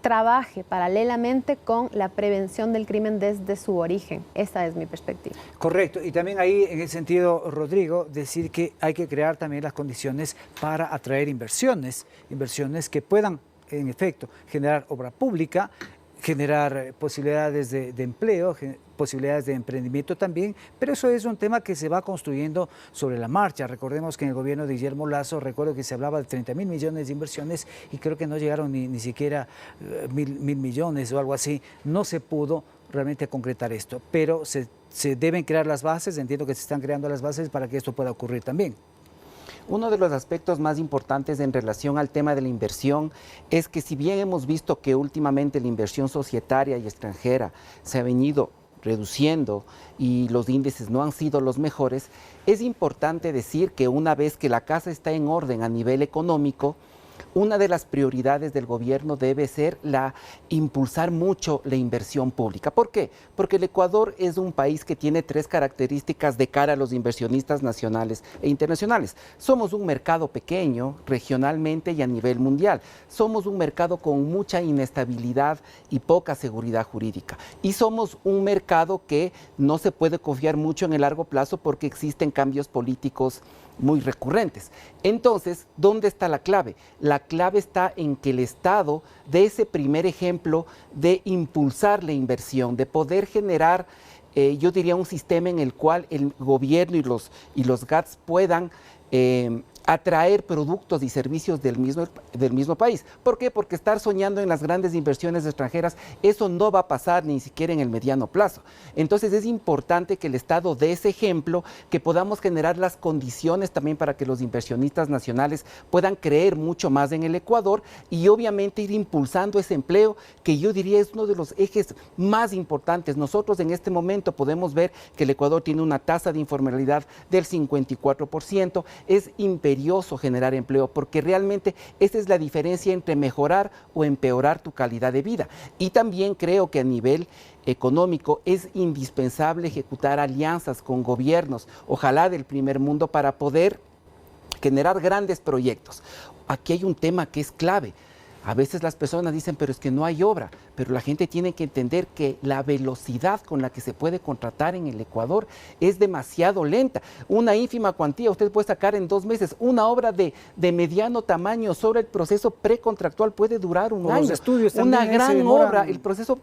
trabaje paralelamente con la prevención del crimen desde su origen. Esa es mi perspectiva. Correcto. Y también ahí, en ese sentido, Rodrigo, decir que hay que crear también las condiciones para atraer inversiones que puedan, en efecto, generar obra pública, generar posibilidades de empleo, posibilidades de emprendimiento también, pero eso es un tema que se va construyendo sobre la marcha. Recordemos que en el gobierno de Guillermo Lasso, recuerdo que se hablaba de 30.000 millones de inversiones y creo que no llegaron ni siquiera mil millones o algo así. No se pudo realmente concretar esto, pero se deben crear las bases, entiendo que se están creando las bases para que esto pueda ocurrir también. Uno de los aspectos más importantes en relación al tema de la inversión es que si bien hemos visto que últimamente la inversión societaria y extranjera se ha venido reduciendo y los índices no han sido los mejores, es importante decir que una vez que la casa está en orden a nivel económico, una de las prioridades del gobierno debe ser impulsar mucho la inversión pública. ¿Por qué? Porque el Ecuador es un país que tiene 3 características de cara a los inversionistas nacionales e internacionales. Somos un mercado pequeño regionalmente y a nivel mundial. Somos un mercado con mucha inestabilidad y poca seguridad jurídica. Y somos un mercado que no se puede confiar mucho en el largo plazo porque existen cambios políticos muy recurrentes. Entonces, ¿dónde está la clave? La clave está en que el Estado dé ese primer ejemplo de impulsar la inversión, de poder generar, yo diría, un sistema en el cual el gobierno y los GATS puedan atraer productos y servicios del mismo país. ¿Por qué? Porque estar soñando en las grandes inversiones extranjeras, eso no va a pasar ni siquiera en el mediano plazo. Entonces es importante que el Estado dé ese ejemplo, que podamos generar las condiciones también para que los inversionistas nacionales puedan creer mucho más en el Ecuador y obviamente ir impulsando ese empleo, que yo diría es uno de los ejes más importantes. Nosotros en este momento podemos ver que el Ecuador tiene una tasa de informalidad del 54%, es imperioso generar empleo, porque realmente esa es la diferencia entre mejorar o empeorar tu calidad de vida. Y también creo que a nivel económico es indispensable ejecutar alianzas con gobiernos, ojalá del primer mundo, para poder generar grandes proyectos. Aquí hay un tema que es clave. A veces las personas dicen, pero es que no hay obra. pero la gente tiene que entender que la velocidad con la que se puede contratar en el Ecuador es demasiado lenta. Una ínfima cuantía usted puede sacar en 2 meses. Una obra de mediano tamaño sobre el proceso precontractual puede durar un año. Una gran obra, el proceso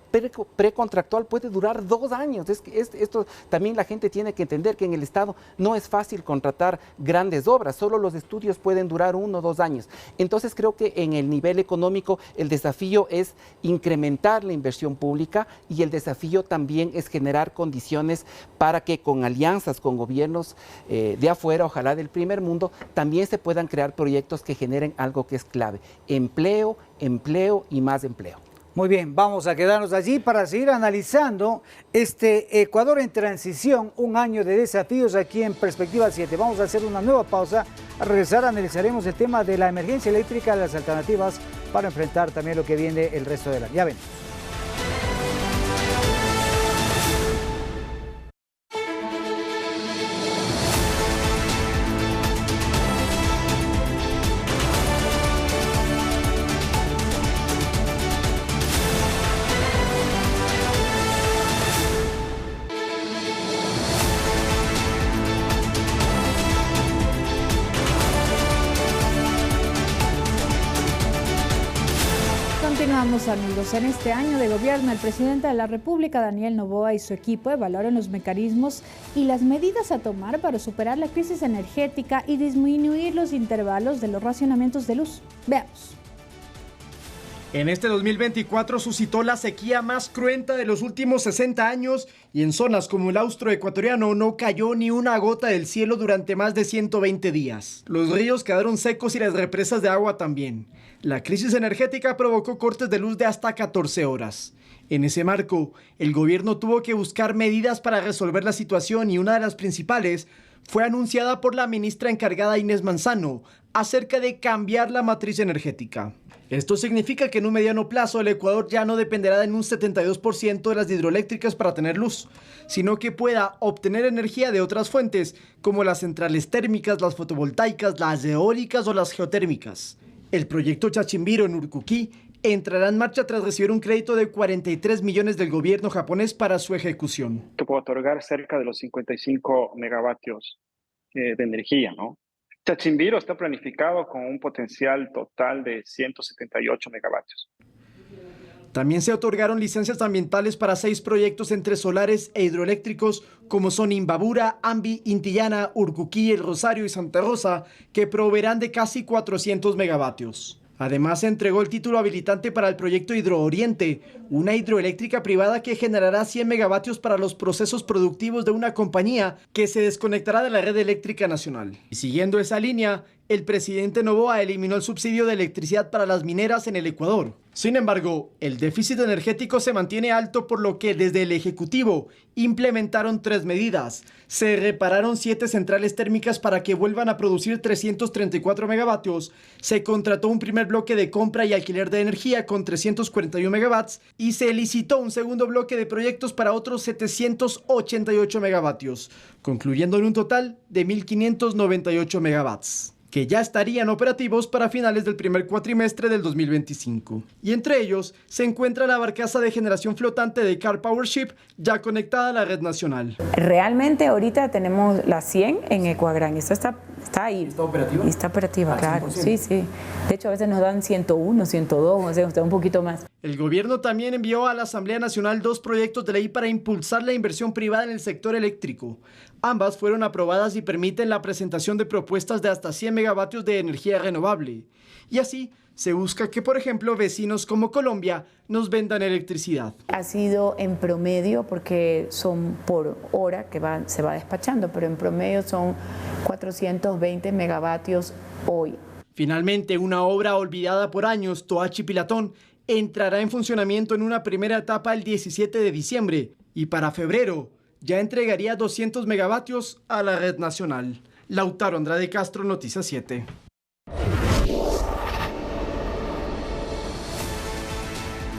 precontractual puede durar 2 años. Esto también la gente tiene que entender, que en el Estado no es fácil contratar grandes obras, solo los estudios pueden durar 1 o 2 años. Entonces creo que en el nivel económico el desafío es incrementar la inversión pública y el desafío también es generar condiciones para que con alianzas con gobiernos de afuera, ojalá del primer mundo, también se puedan crear proyectos que generen algo que es clave: empleo, empleo y más empleo. Muy bien, vamos a quedarnos allí para seguir analizando este Ecuador en transición, un año de desafíos aquí en Perspectiva 7. Vamos a hacer una nueva pausa. Al regresar analizaremos el tema de la emergencia eléctrica, las alternativas para enfrentar también lo que viene el resto del año. Ya ven. Continuamos, amigos. En este año de gobierno, el presidente de la República, Daniel Noboa, y su equipo evaluaron los mecanismos y las medidas a tomar para superar la crisis energética y disminuir los intervalos de los racionamientos de luz. Veamos. En este 2024 suscitó la sequía más cruenta de los últimos 60 años y en zonas como el austroecuatoriano no cayó ni una gota del cielo durante más de 120 días. Los ríos quedaron secos y las represas de agua también. La crisis energética provocó cortes de luz de hasta 14 horas. En ese marco, el gobierno tuvo que buscar medidas para resolver la situación y una de las principales fue anunciada por la ministra encargada Inés Manzano acerca de cambiar la matriz energética. Esto significa que en un mediano plazo el Ecuador ya no dependerá en un 72% de las hidroeléctricas para tener luz, sino que pueda obtener energía de otras fuentes como las centrales térmicas, las fotovoltaicas, las eólicas o las geotérmicas. El proyecto Chachimbiro en Urcuquí entrará en marcha tras recibir un crédito de 43 millones del gobierno japonés para su ejecución. Que puede otorgar cerca de los 55 megavatios de energía, ¿no? Chachimbiro está planificado con un potencial total de 178 megavatios. También se otorgaron licencias ambientales para 6 proyectos entre solares e hidroeléctricos como son Imbabura, Ambi, Intillana, Urcuquí, El Rosario y Santa Rosa, que proveerán de casi 400 megavatios. Además, se entregó el título habilitante para el proyecto Hidrooriente, una hidroeléctrica privada que generará 100 megavatios para los procesos productivos de una compañía que se desconectará de la red eléctrica nacional. Y siguiendo esa línea, el presidente Noboa eliminó el subsidio de electricidad para las mineras en el Ecuador. Sin embargo, el déficit energético se mantiene alto, por lo que desde el Ejecutivo implementaron 3 medidas. Se repararon 7 centrales térmicas para que vuelvan a producir 334 megavatios. Se contrató un primer bloque de compra y alquiler de energía con 341 megawatts y se licitó un segundo bloque de proyectos para otros 788 megavatios, concluyendo en un total de 1.598 megawatts, que ya estarían operativos para finales del primer cuatrimestre del 2025. Y entre ellos se encuentra la barcaza de generación flotante de Car Power Ship, ya conectada a la red nacional. Realmente ahorita tenemos la 100 en Ecuagrán, esta está ahí. ¿Está operativa? Está operativa, claro. 100%. Sí, sí. De hecho, a veces nos dan 101, 102, o sea, un poquito más. El gobierno también envió a la Asamblea Nacional 2 proyectos de ley para impulsar la inversión privada en el sector eléctrico. Ambas fueron aprobadas y permiten la presentación de propuestas de hasta 100 megavatios de energía renovable. Y así se busca que, por ejemplo, vecinos como Colombia nos vendan electricidad. Ha sido en promedio, porque son por hora que se va despachando, pero en promedio son 420 megavatios hoy. Finalmente, una obra olvidada por años, Toachi Pilatón, entrará en funcionamiento en una primera etapa el 17 de diciembre y para febrero ya entregaría 200 megavatios a la red nacional. Lautaro Andrade Castro, Noticias 7.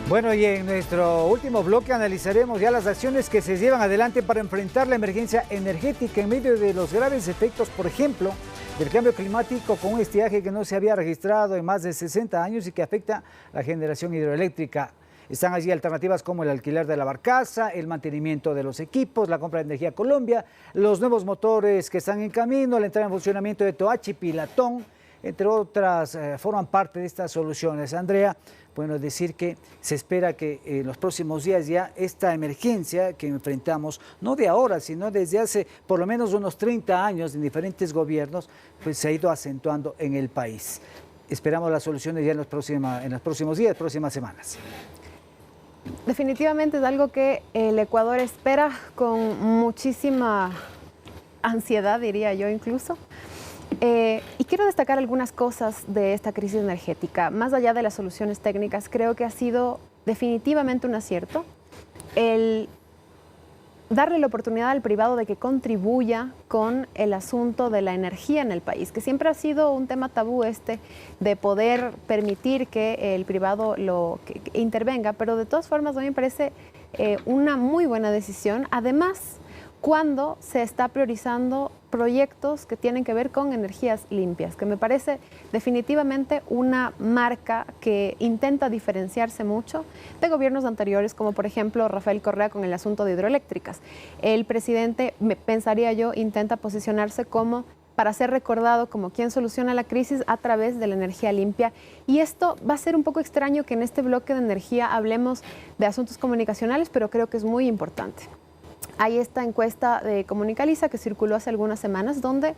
Bueno, y en nuestro último bloque analizaremos ya las acciones que se llevan adelante para enfrentar la emergencia energética en medio de los graves efectos, por ejemplo, del cambio climático, con un estiaje que no se había registrado en más de 60 años y que afecta la generación hidroeléctrica. Están allí alternativas como el alquiler de la barcaza, el mantenimiento de los equipos, la compra de Energía Colombia, los nuevos motores que están en camino, la entrada en funcionamiento de Toachi, Pilatón, entre otras, forman parte de estas soluciones. Andrea, bueno, decir que se espera que en los próximos días ya esta emergencia que enfrentamos, no de ahora, sino desde hace por lo menos unos 30 años en diferentes gobiernos, pues se ha ido acentuando en el país. Esperamos las soluciones ya en los próximos días, próximas semanas. Definitivamente es algo que el Ecuador espera con muchísima ansiedad, diría yo incluso. Y quiero destacar algunas cosas de esta crisis energética. Más allá de las soluciones técnicas, creo que ha sido definitivamente un acierto el darle la oportunidad al privado de que contribuya con el asunto de la energía en el país, que siempre ha sido un tema tabú de poder permitir que el privado que intervenga, pero de todas formas a mí me parece una muy buena decisión. Además, cuando se está priorizando proyectos que tienen que ver con energías limpias, que me parece definitivamente una marca que intenta diferenciarse mucho de gobiernos anteriores, como por ejemplo Rafael Correa con el asunto de hidroeléctricas. El presidente, pensaría yo, intenta posicionarse como para ser recordado como quien soluciona la crisis a través de la energía limpia. Y esto va a ser un poco extraño que en este bloque de energía hablemos de asuntos comunicacionales, pero creo que es muy importante. Hay esta encuesta de Comunicaliza que circuló hace algunas semanas, donde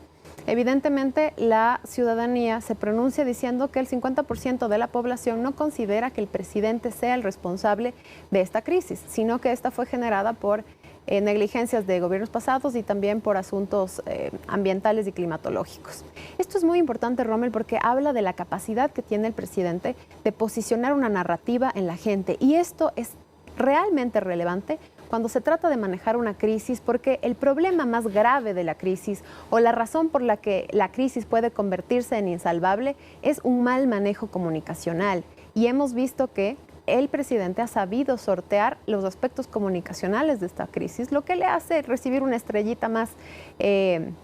evidentemente la ciudadanía se pronuncia diciendo que el 50% de la población no considera que el presidente sea el responsable de esta crisis, sino que esta fue generada por negligencias de gobiernos pasados y también por asuntos ambientales y climatológicos. Esto es muy importante, Rommel, porque habla de la capacidad que tiene el presidente de posicionar una narrativa en la gente, y esto es realmente relevante cuando se trata de manejar una crisis, porque el problema más grave de la crisis o la razón por la que la crisis puede convertirse en insalvable es un mal manejo comunicacional. Y hemos visto que el presidente ha sabido sortear los aspectos comunicacionales de esta crisis, lo que le hace recibir una estrellita más en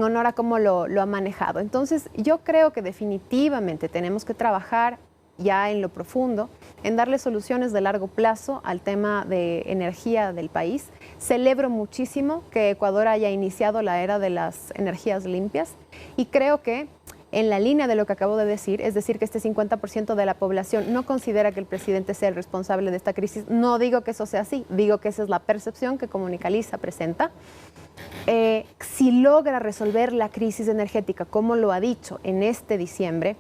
honor a cómo lo ha manejado. Entonces, yo creo que definitivamente tenemos que trabajar ya en lo profundo, en darle soluciones de largo plazo al tema de energía del país. Celebro muchísimo que Ecuador haya iniciado la era de las energías limpias y creo que en la línea de lo que acabo de decir, es decir, que este 50% de la población no considera que el presidente sea el responsable de esta crisis. No digo que eso sea así, digo que esa es la percepción que Comunicaliza presenta. Si logra resolver la crisis energética, como lo ha dicho en este diciembre,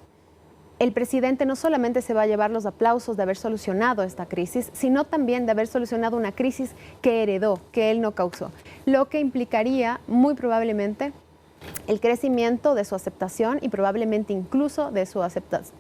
el presidente no solamente se va a llevar los aplausos de haber solucionado esta crisis, sino también de haber solucionado una crisis que heredó, que él no causó, lo que implicaría muy probablemente el crecimiento de su aceptación y probablemente incluso de su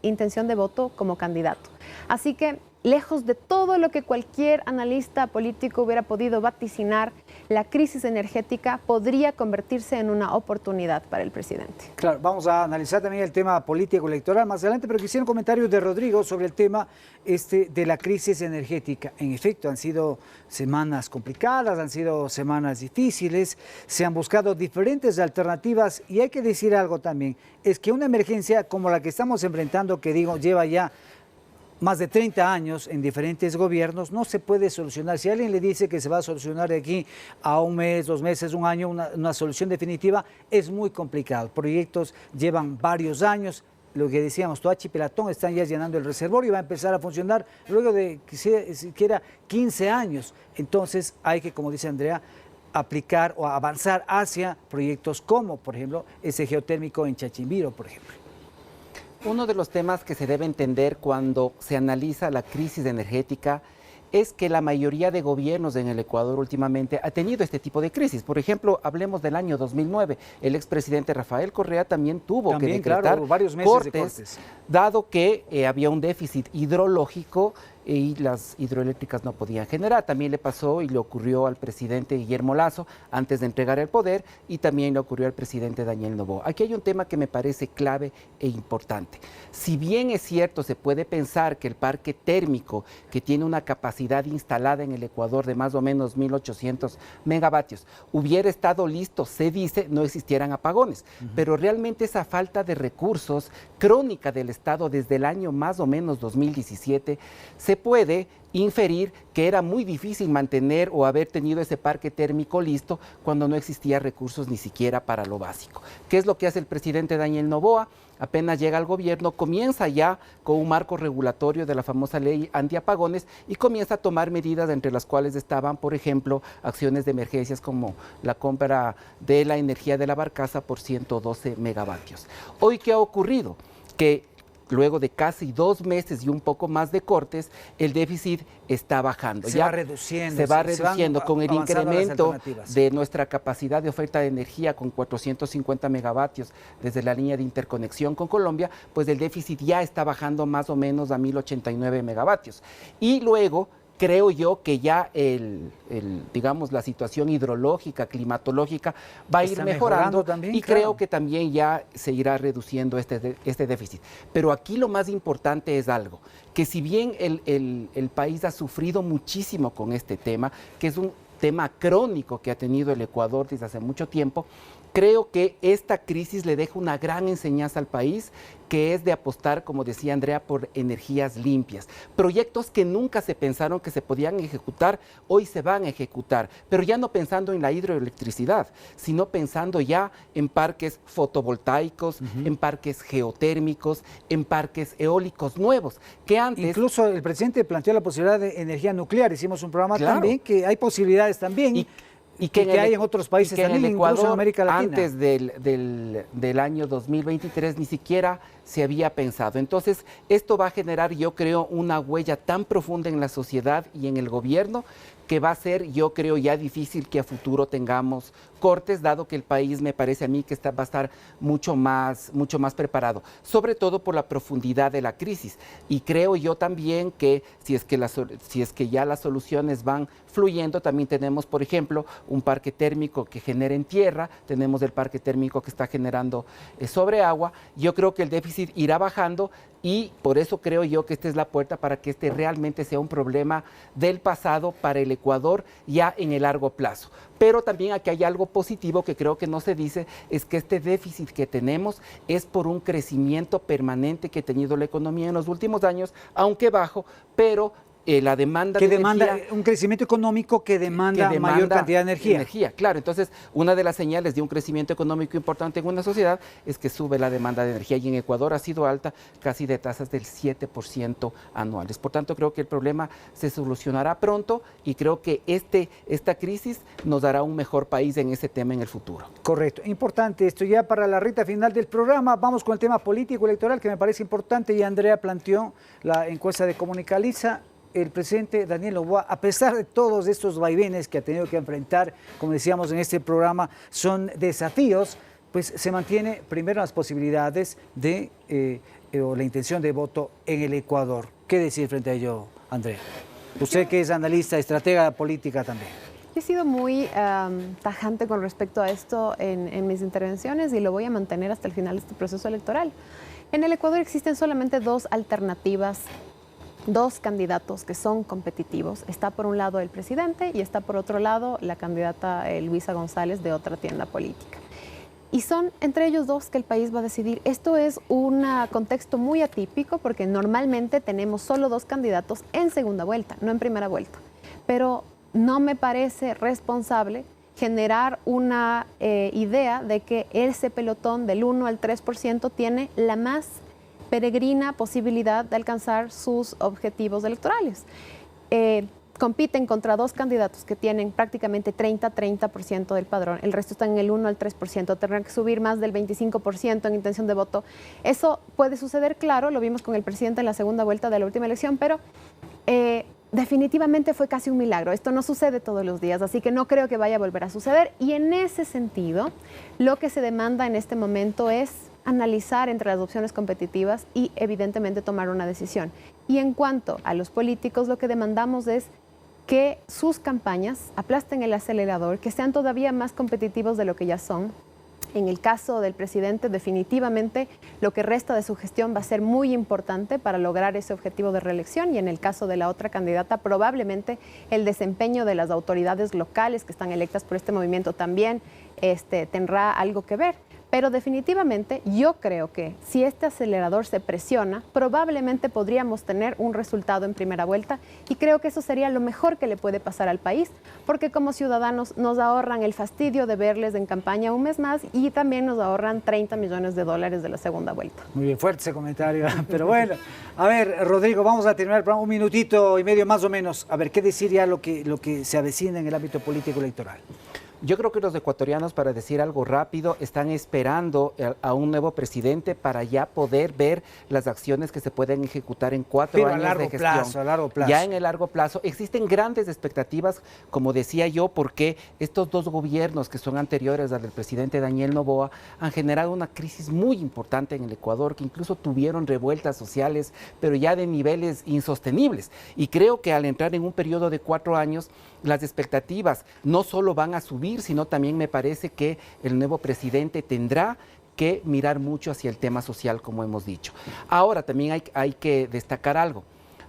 intención de voto como candidato. Así que, lejos de todo lo que cualquier analista político hubiera podido vaticinar, la crisis energética podría convertirse en una oportunidad para el presidente. Claro, vamos a analizar también el tema político electoral más adelante, pero quisiera un comentario de Rodrigo sobre el tema de la crisis energética. En efecto, han sido semanas complicadas, han sido semanas difíciles, se han buscado diferentes alternativas y hay que decir algo también, es que una emergencia como la que estamos enfrentando, que digo, lleva ya más de 30 años en diferentes gobiernos, no se puede solucionar. Si alguien le dice que se va a solucionar de aquí a un mes, 2 meses, un año, una solución definitiva, es muy complicado. Proyectos llevan varios años. Lo que decíamos, Toachi y Pilatón están ya llenando el reservorio y va a empezar a funcionar luego de siquiera 15 años. Entonces hay que, como dice Andrea, aplicar o avanzar hacia proyectos como, por ejemplo, ese geotérmico en Chachimbiro, por ejemplo. Uno de los temas que se debe entender cuando se analiza la crisis energética es que la mayoría de gobiernos en el Ecuador últimamente ha tenido este tipo de crisis. Por ejemplo, hablemos del año 2009. El expresidente Rafael Correa también tuvo que decretar varios meses de cortes, dado que había un déficit hidrológico y las hidroeléctricas no podían generar. También le pasó y le ocurrió al presidente Guillermo Lasso antes de entregar el poder y también le ocurrió al presidente Daniel Noboa. Aquí hay un tema que me parece clave e importante. Si bien es cierto, se puede pensar que el parque térmico, que tiene una capacidad instalada en el Ecuador de más o menos 1.800 megavatios, hubiera estado listo, se dice, no existieran apagones. Pero realmente esa falta de recursos crónica del Estado desde el año más o menos 2017 se se puede inferir que era muy difícil mantener o haber tenido ese parque térmico listo cuando no existía recursos ni siquiera para lo básico. ¿Qué es lo que hace el presidente Daniel Noboa? Apenas llega al gobierno, comienza ya con un marco regulatorio de la famosa ley antiapagones y comienza a tomar medidas entre las cuales estaban, por ejemplo, acciones de emergencias como la compra de la energía de la barcaza por 112 megavatios. Hoy, ¿qué ha ocurrido? Que luego de casi 2 meses y un poco más de cortes, el déficit está bajando. Se va reduciendo. Se va reduciendo con el incremento de nuestra capacidad de oferta de energía con 450 megavatios desde la línea de interconexión con Colombia, pues el déficit ya está bajando más o menos a 1089 megavatios. Y luego, creo yo que ya digamos, la situación hidrológica, climatológica va a ir mejorando también, y claro, creo que también ya se irá reduciendo este déficit. Pero aquí lo más importante es algo, que si bien el país ha sufrido muchísimo con este tema, que es un tema crónico que ha tenido el Ecuador desde hace mucho tiempo, creo que esta crisis le deja una gran enseñanza al país, que es de apostar, como decía Andrea, por energías limpias. Proyectos que nunca se pensaron que se podían ejecutar, hoy se van a ejecutar, pero ya no pensando en la hidroelectricidad, sino pensando ya en parques fotovoltaicos, en parques geotérmicos, en parques eólicos nuevos, que antes... Incluso el presidente planteó la posibilidad de energía nuclear, hicimos un programa también, que hay posibilidades también. Y que hay en otros países también, en el Ecuador, incluso en América Latina. Antes del año 2023 ni siquiera se había pensado. Entonces, esto va a generar, yo creo, una huella tan profunda en la sociedad y en el gobierno que va a ser, yo creo, ya difícil que a futuro tengamos cortes, dado que el país, me parece a mí, que va a estar mucho más preparado, sobre todo por la profundidad de la crisis. Y creo yo también que si es que ya las soluciones van fluyendo, también tenemos, por ejemplo, un parque térmico que genera en tierra, tenemos el parque térmico que está generando sobre agua. Yo creo que el déficit irá bajando y por eso creo yo que esta es la puerta para que este realmente sea un problema del pasado para el Ecuador ya en el largo plazo. Pero también aquí hay algo positivo que creo que no se dice, es que este déficit que tenemos es por un crecimiento permanente que ha tenido la economía en los últimos años, aunque bajo, pero la demanda que de demanda energía, un crecimiento económico que demanda mayor cantidad de energía. Claro, entonces una de las señales de un crecimiento económico importante en una sociedad es que sube la demanda de energía y en Ecuador ha sido alta casi de tasas del 7% anuales. Por tanto, creo que el problema se solucionará pronto y creo que esta crisis nos dará un mejor país en ese tema en el futuro. Correcto, importante esto. Ya para la recta final del programa vamos con el tema político electoral que me parece importante y Andrea planteó la encuesta de Comunicaliza. El presidente Daniel Noboa, a pesar de todos estos vaivenes que ha tenido que enfrentar, como decíamos en este programa, son desafíos, pues se mantiene primero las posibilidades de, o la intención de voto en el Ecuador. ¿Qué decir frente a ello, Andrea? Usted que es analista, estratega política también. Yo he sido muy tajante con respecto a esto en mis intervenciones y lo voy a mantener hasta el final de este proceso electoral. En el Ecuador existen solamente 2 alternativas, 2 candidatos que son competitivos. Está por un lado el presidente y está por otro lado la candidata Luisa González de otra tienda política. Y son entre ellos 2 que el país va a decidir. Esto es un contexto muy atípico porque normalmente tenemos solo 2 candidatos en segunda vuelta, no en primera vuelta. Pero no me parece responsable generar una idea de que ese pelotón del 1 al 3% tiene la más peregrina posibilidad de alcanzar sus objetivos electorales. Compiten contra 2 candidatos que tienen prácticamente 30% del padrón, el resto están en el 1 al 3%, tendrán que subir más del 25% en intención de voto. Eso puede suceder, claro, lo vimos con el presidente en la segunda vuelta de la última elección, pero definitivamente fue casi un milagro. Esto no sucede todos los días, así que no creo que vaya a volver a suceder. Y en ese sentido, lo que se demanda en este momento es analizar entre las opciones competitivas y evidentemente tomar una decisión. Y en cuanto a los políticos, lo que demandamos es que sus campañas aplasten el acelerador, que sean todavía más competitivos de lo que ya son. En el caso del presidente, definitivamente lo que resta de su gestión va a ser muy importante para lograr ese objetivo de reelección y en el caso de la otra candidata, probablemente el desempeño de las autoridades locales que están electas por este movimiento también tendrá algo que ver. Pero definitivamente yo creo que si este acelerador se presiona, probablemente podríamos tener un resultado en primera vuelta y creo que eso sería lo mejor que le puede pasar al país, porque como ciudadanos nos ahorran el fastidio de verles en campaña un mes más y también nos ahorran 30 millones de dólares de la segunda vuelta. Muy bien, fuerte ese comentario, pero bueno. A ver, Rodrigo, vamos a terminar el programa, un minutito y medio más o menos. A ver, ¿qué decir ya lo que se avecina en el ámbito político electoral? Yo creo que los ecuatorianos, para decir algo rápido, están esperando a un nuevo presidente para ya poder ver las acciones que se pueden ejecutar en 4 años de gestión. A largo plazo. Ya en el largo plazo. Existen grandes expectativas, como decía yo, porque estos dos gobiernos que son anteriores al del presidente Daniel Noboa han generado una crisis muy importante en el Ecuador, que incluso tuvieron revueltas sociales, pero ya de niveles insostenibles. Y creo que al entrar en un periodo de 4 años, las expectativas no solo van a subir, sino también me parece que el nuevo presidente tendrá que mirar mucho hacia el tema social, como hemos dicho. Ahora, también hay que destacar algo.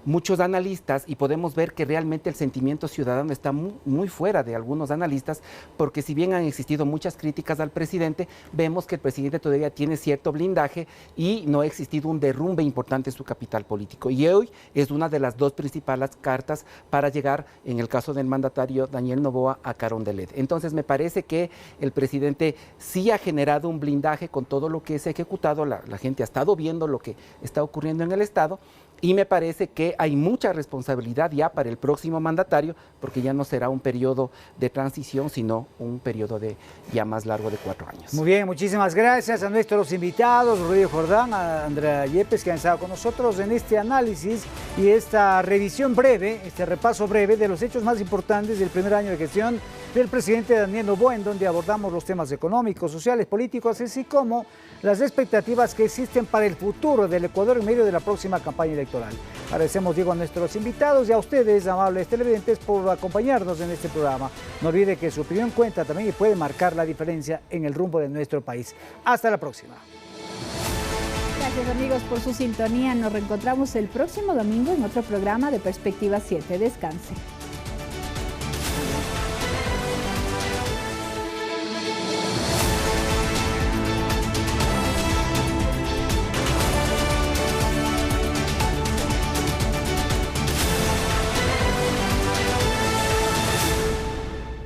Muchos analistas, y podemos ver que realmente el sentimiento ciudadano está muy fuera de algunos analistas, porque si bien han existido muchas críticas al presidente, vemos que el presidente todavía tiene cierto blindaje y no ha existido un derrumbe importante en su capital político. Y hoy es una de las dos principales cartas para llegar, en el caso del mandatario Daniel Noboa, a Carondelet. Entonces me parece que el presidente sí ha generado un blindaje con todo lo que se ha ejecutado, la gente ha estado viendo lo que está ocurriendo en el Estado, y me parece que hay mucha responsabilidad ya para el próximo mandatario, porque ya no será un periodo de transición, sino un periodo de ya más largo de 4 años. Muy bien, muchísimas gracias a nuestros invitados, Rodrigo Jordán, a Andrea Yepes, que han estado con nosotros en este análisis y esta revisión breve, este repaso breve de los hechos más importantes del primer año de gestión del presidente Daniel Noboa, en donde abordamos los temas económicos, sociales, políticos, así como las expectativas que existen para el futuro del Ecuador en medio de la próxima campaña electoral. Agradecemos, Diego, a nuestros invitados y a ustedes, amables televidentes, por acompañarnos en este programa. No olvide que su opinión cuenta también y puede marcar la diferencia en el rumbo de nuestro país. Hasta la próxima. Gracias, amigos, por su sintonía. Nos reencontramos el próximo domingo en otro programa de Perspectiva 7. Descanse.